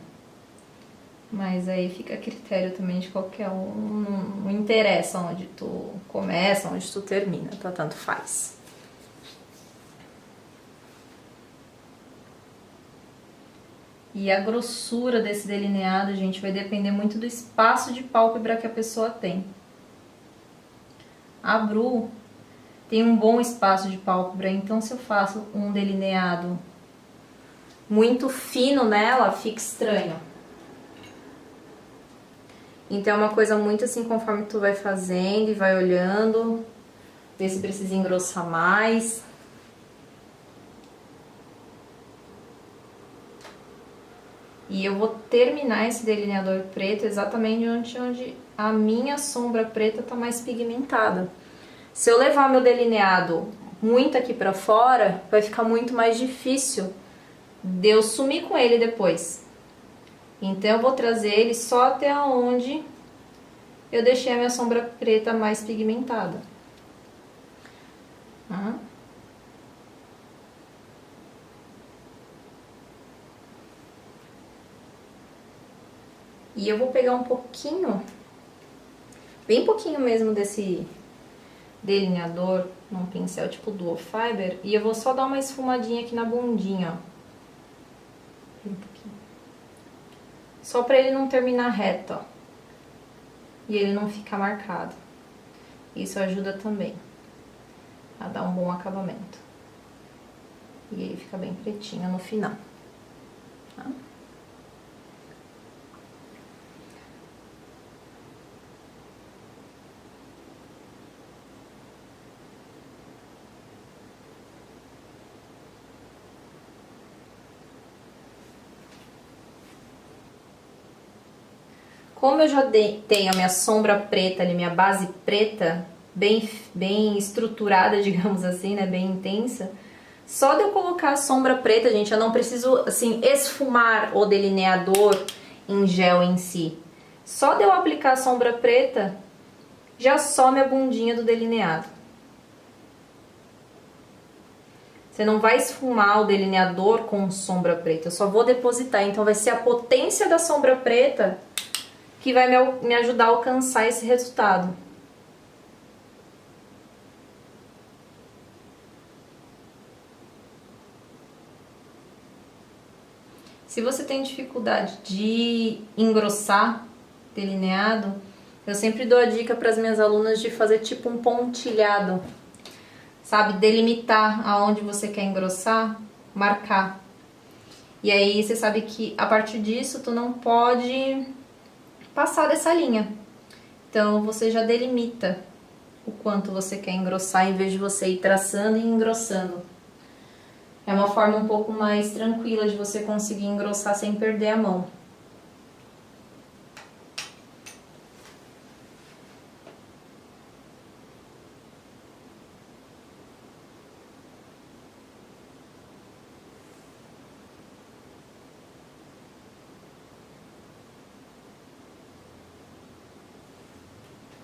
Mas aí fica a critério também de qualquer um. Não interessa onde tu começa, onde tu termina, tá? Tanto faz. E a grossura desse delineado, gente, vai depender muito do espaço de pálpebra que a pessoa tem. A Bru tem um bom espaço de pálpebra, então se eu faço um delineado muito fino nela, fica estranho. Então é uma coisa muito assim, conforme tu vai fazendo e vai olhando, ver se precisa engrossar mais. E eu vou terminar esse delineador preto exatamente onde a minha sombra preta tá mais pigmentada. Se eu levar meu delineado muito aqui pra fora, vai ficar muito mais difícil de eu sumir com ele depois. Então eu vou trazer ele só até onde eu deixei a minha sombra preta mais pigmentada. Tá? E eu vou pegar um pouquinho, bem pouquinho mesmo desse delineador, num pincel tipo Duo Fiber, e eu vou só dar uma esfumadinha aqui na bundinha, ó. Um pouquinho. Só pra ele não terminar reto, ó. E ele não ficar marcado. Isso ajuda também a dar um bom acabamento. E ele fica bem pretinho no final. Tá? Como eu já tenho a minha sombra preta ali, minha base preta, bem estruturada, digamos assim, né, bem intensa, só de eu colocar a sombra preta, gente, eu não preciso, assim, esfumar o delineador em gel em si. Só de eu aplicar a sombra preta, já some a bundinha do delineado. Você não vai esfumar o delineador com sombra preta, eu só vou depositar, então vai ser a potência da sombra preta que vai me ajudar a alcançar esse resultado. Se você tem dificuldade de engrossar delineado, eu sempre dou a dica para as minhas alunas de fazer tipo um pontilhado, sabe? Delimitar aonde você quer engrossar, marcar. E aí você sabe que a partir disso tu não pode passar dessa linha. Então você já delimita o quanto você quer engrossar em vez de você ir traçando e engrossando. É uma forma um pouco mais tranquila de você conseguir engrossar sem perder a mão.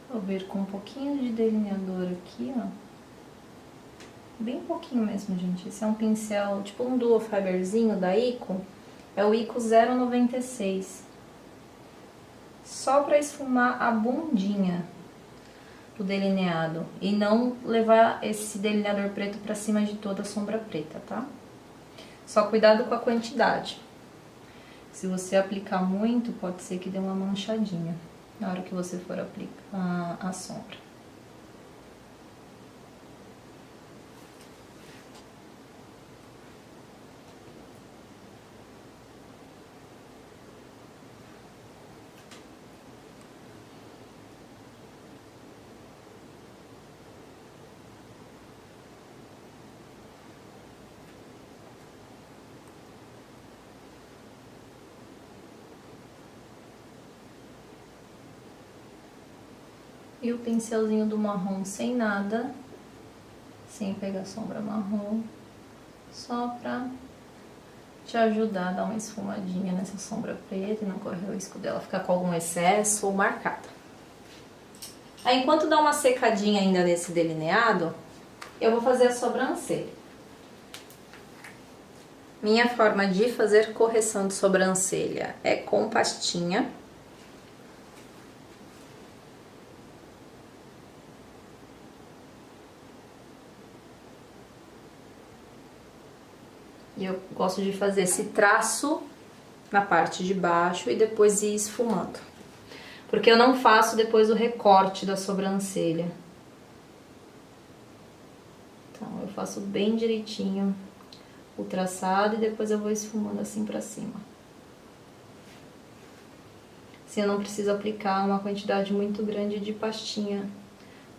Vou vir com um pouquinho de delineador aqui, ó. Bem pouquinho mesmo, gente. Esse é um pincel, tipo um Duo Fiberzinho da Ico. É o Ico 096. Só pra esfumar a bundinha do delineado. E não levar esse delineador preto pra cima de toda a sombra preta, tá? Só cuidado com a quantidade. Se você aplicar muito, pode ser que dê uma manchadinha na hora que você for aplicar a sombra. E o pincelzinho do marrom sem nada, sem pegar sombra marrom, só pra te ajudar a dar uma esfumadinha nessa sombra preta e não correr o risco dela ficar com algum excesso ou marcada. Aí, enquanto dá uma secadinha ainda nesse delineado, eu vou fazer a sobrancelha. Minha forma de fazer correção de sobrancelha é com pastinha. E eu gosto de fazer esse traço na parte de baixo e depois ir esfumando. Porque eu não faço depois o recorte da sobrancelha. Então, eu faço bem direitinho o traçado e depois eu vou esfumando assim pra cima. Assim eu não preciso aplicar uma quantidade muito grande de pastinha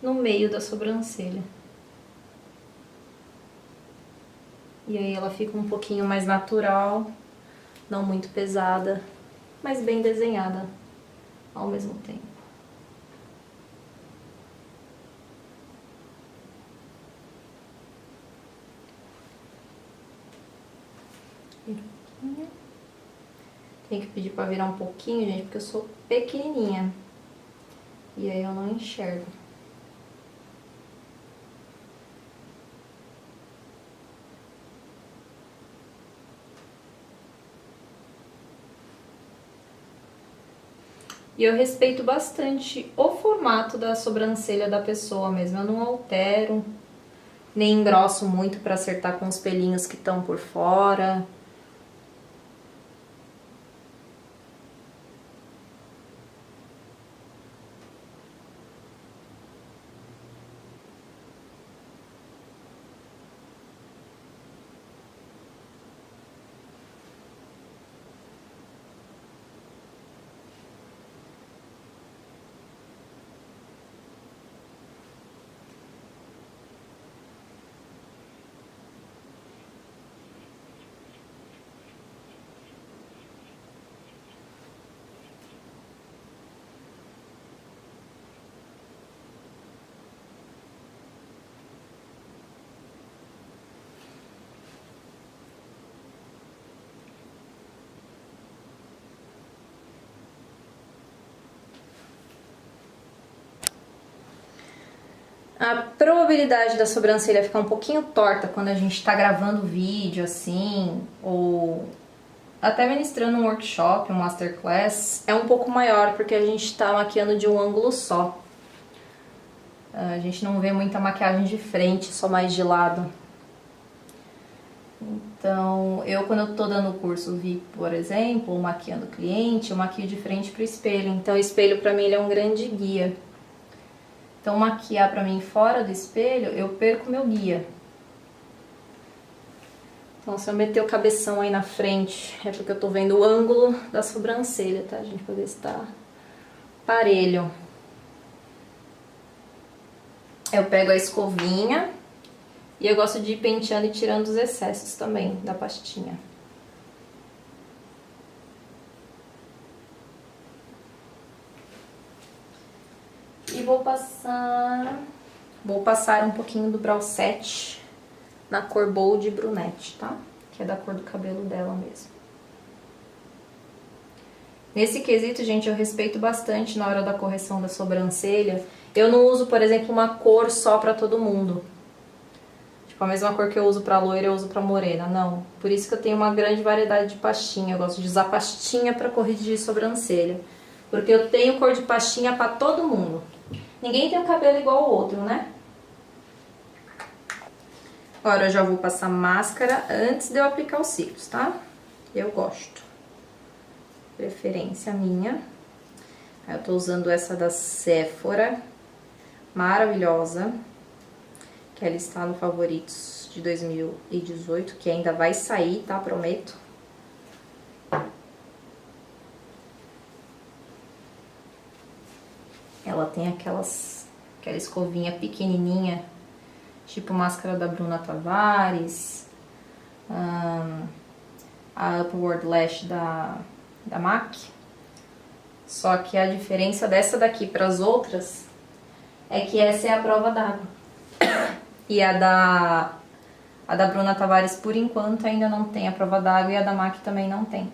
no meio da sobrancelha. E aí ela fica um pouquinho mais natural, não muito pesada, mas bem desenhada ao mesmo tempo. Tem que pedir pra virar um pouquinho, gente, porque eu sou pequenininha. E aí eu não enxergo. E eu respeito bastante o formato da sobrancelha da pessoa mesmo. Eu não altero, nem engrosso muito pra acertar com os pelinhos que estão por fora. A probabilidade da sobrancelha ficar um pouquinho torta quando a gente tá gravando vídeo assim, ou até ministrando um workshop, um masterclass, é um pouco maior, porque a gente tá maquiando de um ângulo só. A gente não vê muita maquiagem de frente, só mais de lado. Então, quando eu tô dando o curso VIP, por exemplo, ou maquiando o cliente, eu maquio de frente pro espelho. Então, o espelho pra mim ele é um grande guia. Então, maquiar pra mim fora do espelho, eu perco meu guia. Então, se eu meter o cabeção aí na frente, é porque eu tô vendo o ângulo da sobrancelha, tá, gente? Pra ver se tá parelho. Eu pego a escovinha e eu gosto de ir penteando e tirando os excessos também da pastinha. E vou passar um pouquinho do Brow Set na cor Bold Brunette, tá? Que é da cor do cabelo dela mesmo. Nesse quesito, gente, eu respeito bastante na hora da correção da sobrancelha. Eu não uso, por exemplo, uma cor só pra todo mundo. Tipo, a mesma cor que eu uso pra loira, eu uso pra morena, não. Por isso que eu tenho uma grande variedade de pastinha. Eu gosto de usar pastinha pra corrigir sobrancelha. Porque eu tenho cor de pastinha pra todo mundo. Ninguém tem um cabelo igual ao outro, né? Agora eu já vou passar máscara antes de eu aplicar os cílios, tá? Eu gosto. Preferência minha. Aí eu tô usando essa da Sephora. Maravilhosa. Que ela está no Favoritos de 2018, que ainda vai sair, tá? Prometo. Ela tem aquela escovinha pequenininha, tipo máscara da Bruna Tavares, a Upward Lash da MAC. Só que a diferença dessa daqui para as outras é que essa é a prova d'água. E a da Bruna Tavares, por enquanto, ainda não tem a prova d'água e a da MAC também não tem.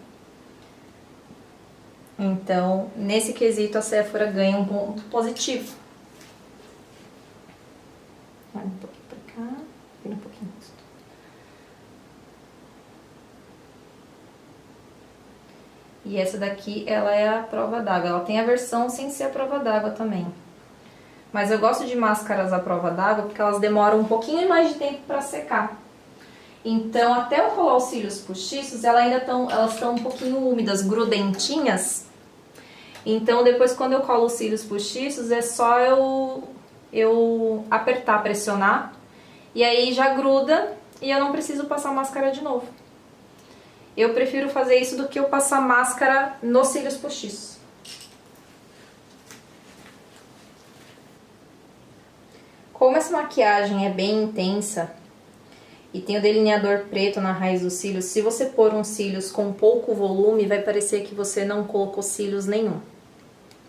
Então, nesse quesito, a Sephora ganha um ponto positivo. Olha um pouquinho pra cá, vira um pouquinho mais. E essa daqui, ela é a prova d'água. Ela tem a versão sem ser a prova d'água também. Mas eu gosto de máscaras à prova d'água porque elas demoram um pouquinho mais de tempo para secar. Então, até eu colar os cílios postiços, elas estão um pouquinho úmidas, grudentinhas. Então, depois quando eu colo os cílios postiços, é só eu apertar, pressionar. E aí já gruda e eu não preciso passar máscara de novo. Eu prefiro fazer isso do que eu passar máscara nos cílios postiços. Como essa maquiagem é bem intensa e tem o delineador preto na raiz dos cílios, se você pôr uns cílios com pouco volume, vai parecer que você não colocou cílios nenhum,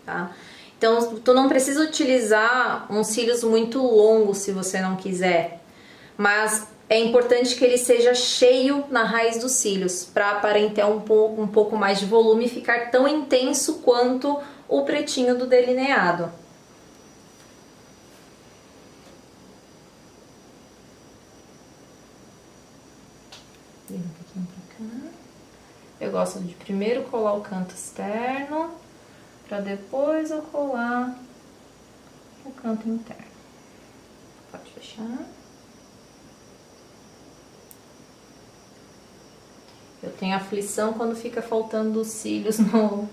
tá? Então, tu não precisa utilizar uns cílios muito longos se você não quiser, mas é importante que ele seja cheio na raiz dos cílios, para aparentar um pouco mais de volume e ficar tão intenso quanto o pretinho do delineado. Vira um pouquinho pra cá. Eu gosto de primeiro colar o canto externo, para depois eu colar o canto interno. Pode fechar. Eu tenho aflição quando fica faltando os cílios no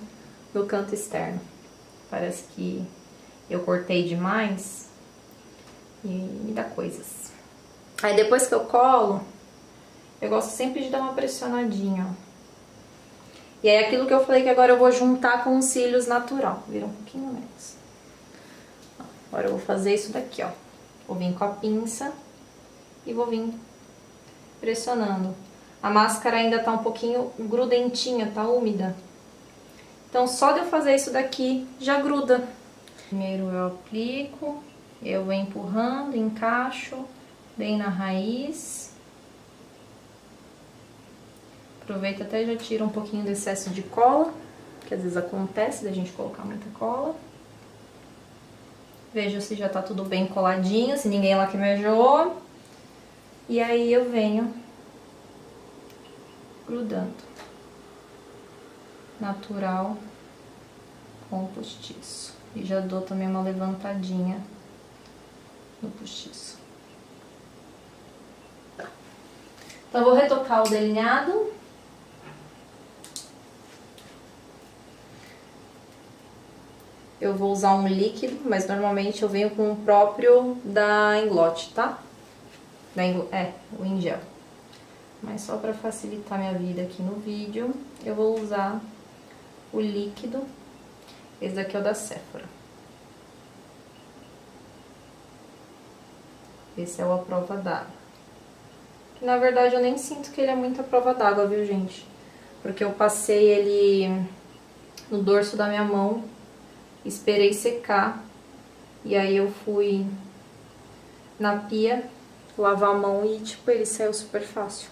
canto externo. Parece que eu cortei demais e me dá coisas. Aí depois que eu colo, eu gosto sempre de dar uma pressionadinha, ó. E aí aquilo que eu falei que agora eu vou juntar com os cílios natural. Vira um pouquinho menos. Agora eu vou fazer isso daqui, ó. Vou vir com a pinça e vou vir pressionando. A máscara ainda tá um pouquinho grudentinha, tá úmida. Então só de eu fazer isso daqui já gruda. Primeiro eu aplico, eu vou empurrando, encaixo bem na raiz. Aproveita até já tira um pouquinho do excesso de cola, que às vezes acontece da gente colocar muita cola. Veja se já tá tudo bem coladinho, se ninguém lacrimejou. E aí eu venho grudando. Natural com o postiço. E já dou também uma levantadinha no postiço. Tá. Então eu vou retocar o delineado. Eu vou usar um líquido, mas normalmente eu venho com o próprio da Inglot, tá? O em gel. Mas só para facilitar minha vida aqui no vídeo, eu vou usar o líquido. Esse daqui é o da Sephora. Esse é o à prova d'água. Que na verdade eu nem sinto que ele é muito à prova d'água, viu, gente? Porque eu passei ele no dorso da minha mão, esperei secar e aí eu fui na pia lavar a mão e tipo ele saiu super fácil.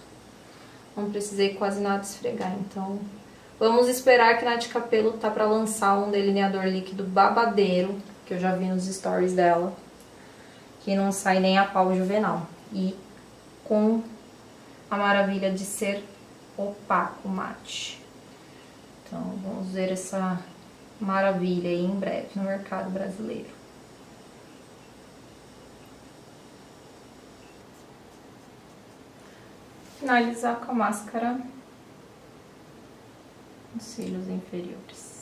Não precisei quase nada esfregar, então vamos esperar que a Nath Capello tá pra lançar um delineador líquido babadeiro, que eu já vi nos stories dela, que não sai nem a pau juvenal. E com a maravilha de ser opaco mate. Então vamos ver essa maravilha aí em breve no mercado brasileiro. Finalizar com a máscara nos cílios inferiores.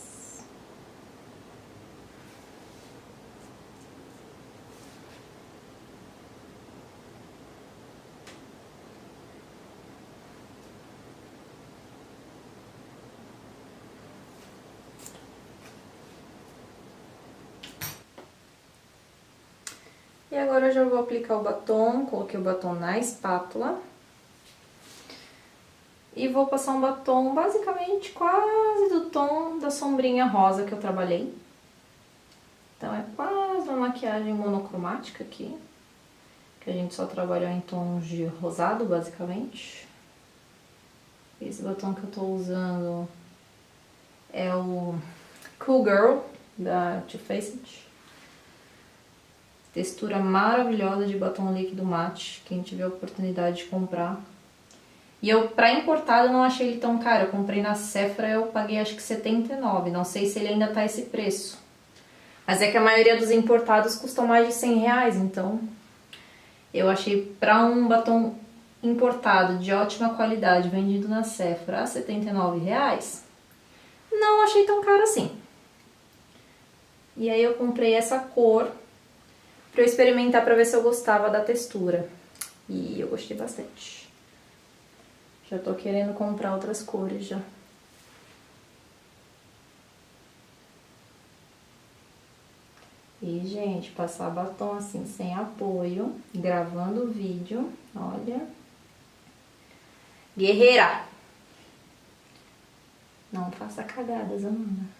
E agora eu já vou aplicar o batom, coloquei o batom na espátula. E vou passar um batom basicamente quase do tom da sombrinha rosa que eu trabalhei. Então é quase uma maquiagem monocromática aqui, que a gente só trabalhou em tons de rosado, basicamente. Esse batom que eu tô usando é o Cool Girl, da Too Faced. Textura maravilhosa de batom líquido mate, quem tiver a oportunidade de comprar. E eu, pra importado, eu não achei ele tão caro. Eu comprei na Sephora, eu paguei acho que R$79. Não sei se ele ainda tá esse preço. Mas é que a maioria dos importados custam mais de R$100, então eu achei pra um batom importado de ótima qualidade, vendido na Sephora a R$79, não achei tão caro assim. E aí eu comprei essa cor pra eu experimentar pra ver se eu gostava da textura. E eu gostei bastante. Já tô querendo comprar outras cores já. E, gente, passar batom assim, sem apoio, gravando o vídeo, olha. Guerreira! Não faça cagadas, Amanda.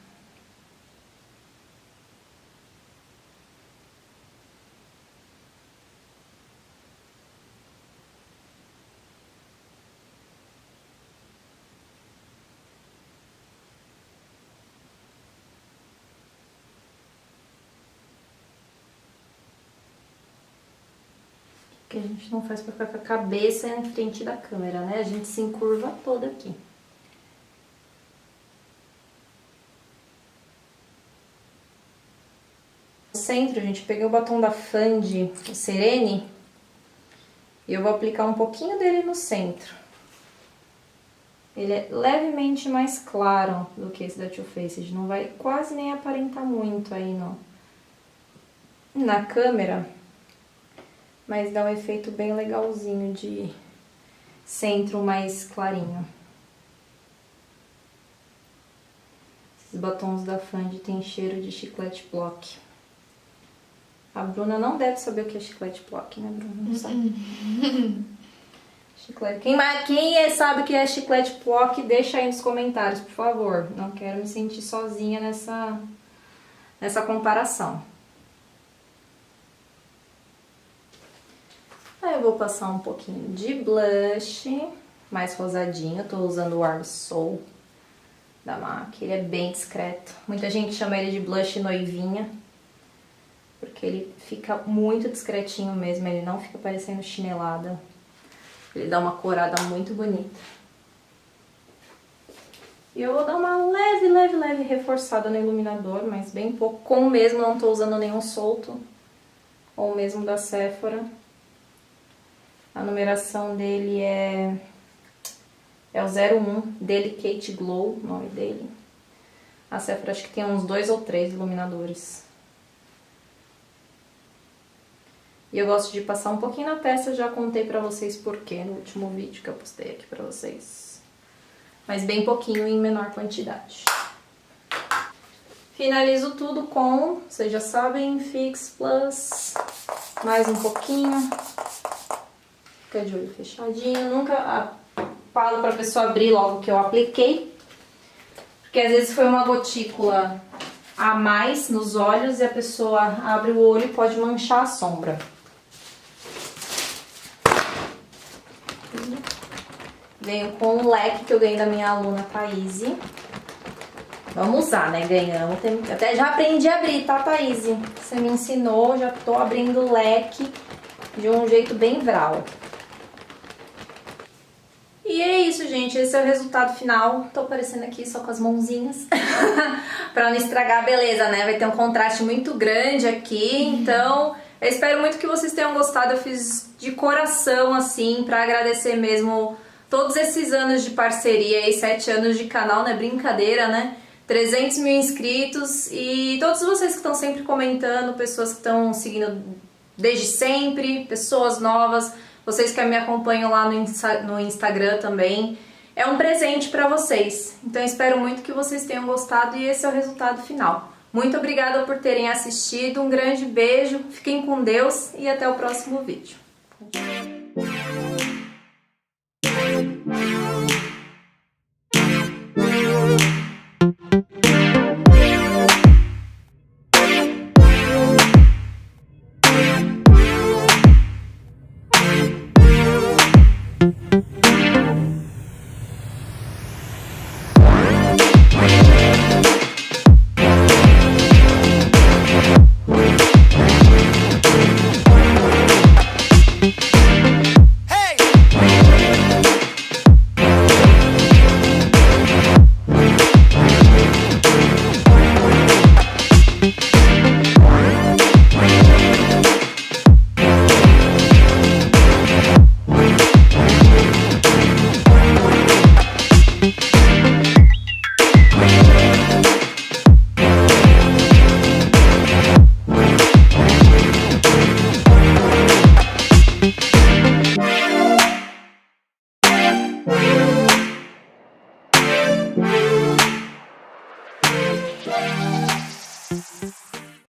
Que a gente não faz pra ficar com a cabeça em frente da câmera, né? A gente se encurva toda aqui. No centro, gente, peguei o batom da Fenty, o Serene, e eu vou aplicar um pouquinho dele no centro. Ele é levemente mais claro do que esse da Too Faced, não vai quase nem aparentar muito aí na câmera. Mas dá um efeito bem legalzinho de centro mais clarinho. Esses batons da Fenty tem cheiro de chiclete block. A Bruna não deve saber o que é chiclete block, né, Bruna? Não sabe. Chiclete. Quem sabe o que é chiclete block, deixa aí nos comentários, por favor. Não quero me sentir sozinha nessa comparação. Aí eu vou passar um pouquinho de blush, mais rosadinho. Eu tô usando o Arm Soul da MAC, ele é bem discreto. Muita gente chama ele de blush noivinha, porque ele fica muito discretinho mesmo, ele não fica parecendo chinelada. Ele dá uma corada muito bonita. E eu vou dar uma leve reforçada no iluminador, mas bem pouco. Como mesmo não tô usando nenhum solto, ou mesmo da Sephora. A numeração dele é o 01, Delicate Glow, o nome dele. A Sephora acho que tem uns 2 ou 3 iluminadores. E eu gosto de passar um pouquinho na testa, eu já contei pra vocês porquê no último vídeo que eu postei aqui pra vocês. Mas bem pouquinho em menor quantidade. Finalizo tudo com, vocês já sabem, Fix Plus. Mais um pouquinho. Fica de olho fechadinho. Nunca falo pra pessoa abrir logo que eu apliquei. Porque às vezes foi uma gotícula a mais nos olhos e a pessoa abre o olho e pode manchar a sombra. Venho com um leque que eu ganhei da minha aluna Thaís. Vamos usar, né? Ganhamos. Até já aprendi a abrir, tá, Thaís? Você me ensinou, já tô abrindo o leque de um jeito bem vral. E é isso, gente. Esse é o resultado final. Tô aparecendo aqui só com as mãozinhas pra não estragar a beleza, né? Vai ter um contraste muito grande aqui, então eu espero muito que vocês tenham gostado. Eu fiz de coração, assim, pra agradecer mesmo todos esses anos de parceria e 7 anos de canal, não é brincadeira, né? 300 mil inscritos e todos vocês que estão sempre comentando, pessoas que estão seguindo desde sempre, pessoas novas, vocês que me acompanham lá no Instagram também. É um presente pra vocês, então espero muito que vocês tenham gostado e esse é o resultado final. Muito obrigada por terem assistido, um grande beijo, fiquem com Deus e até o próximo vídeo.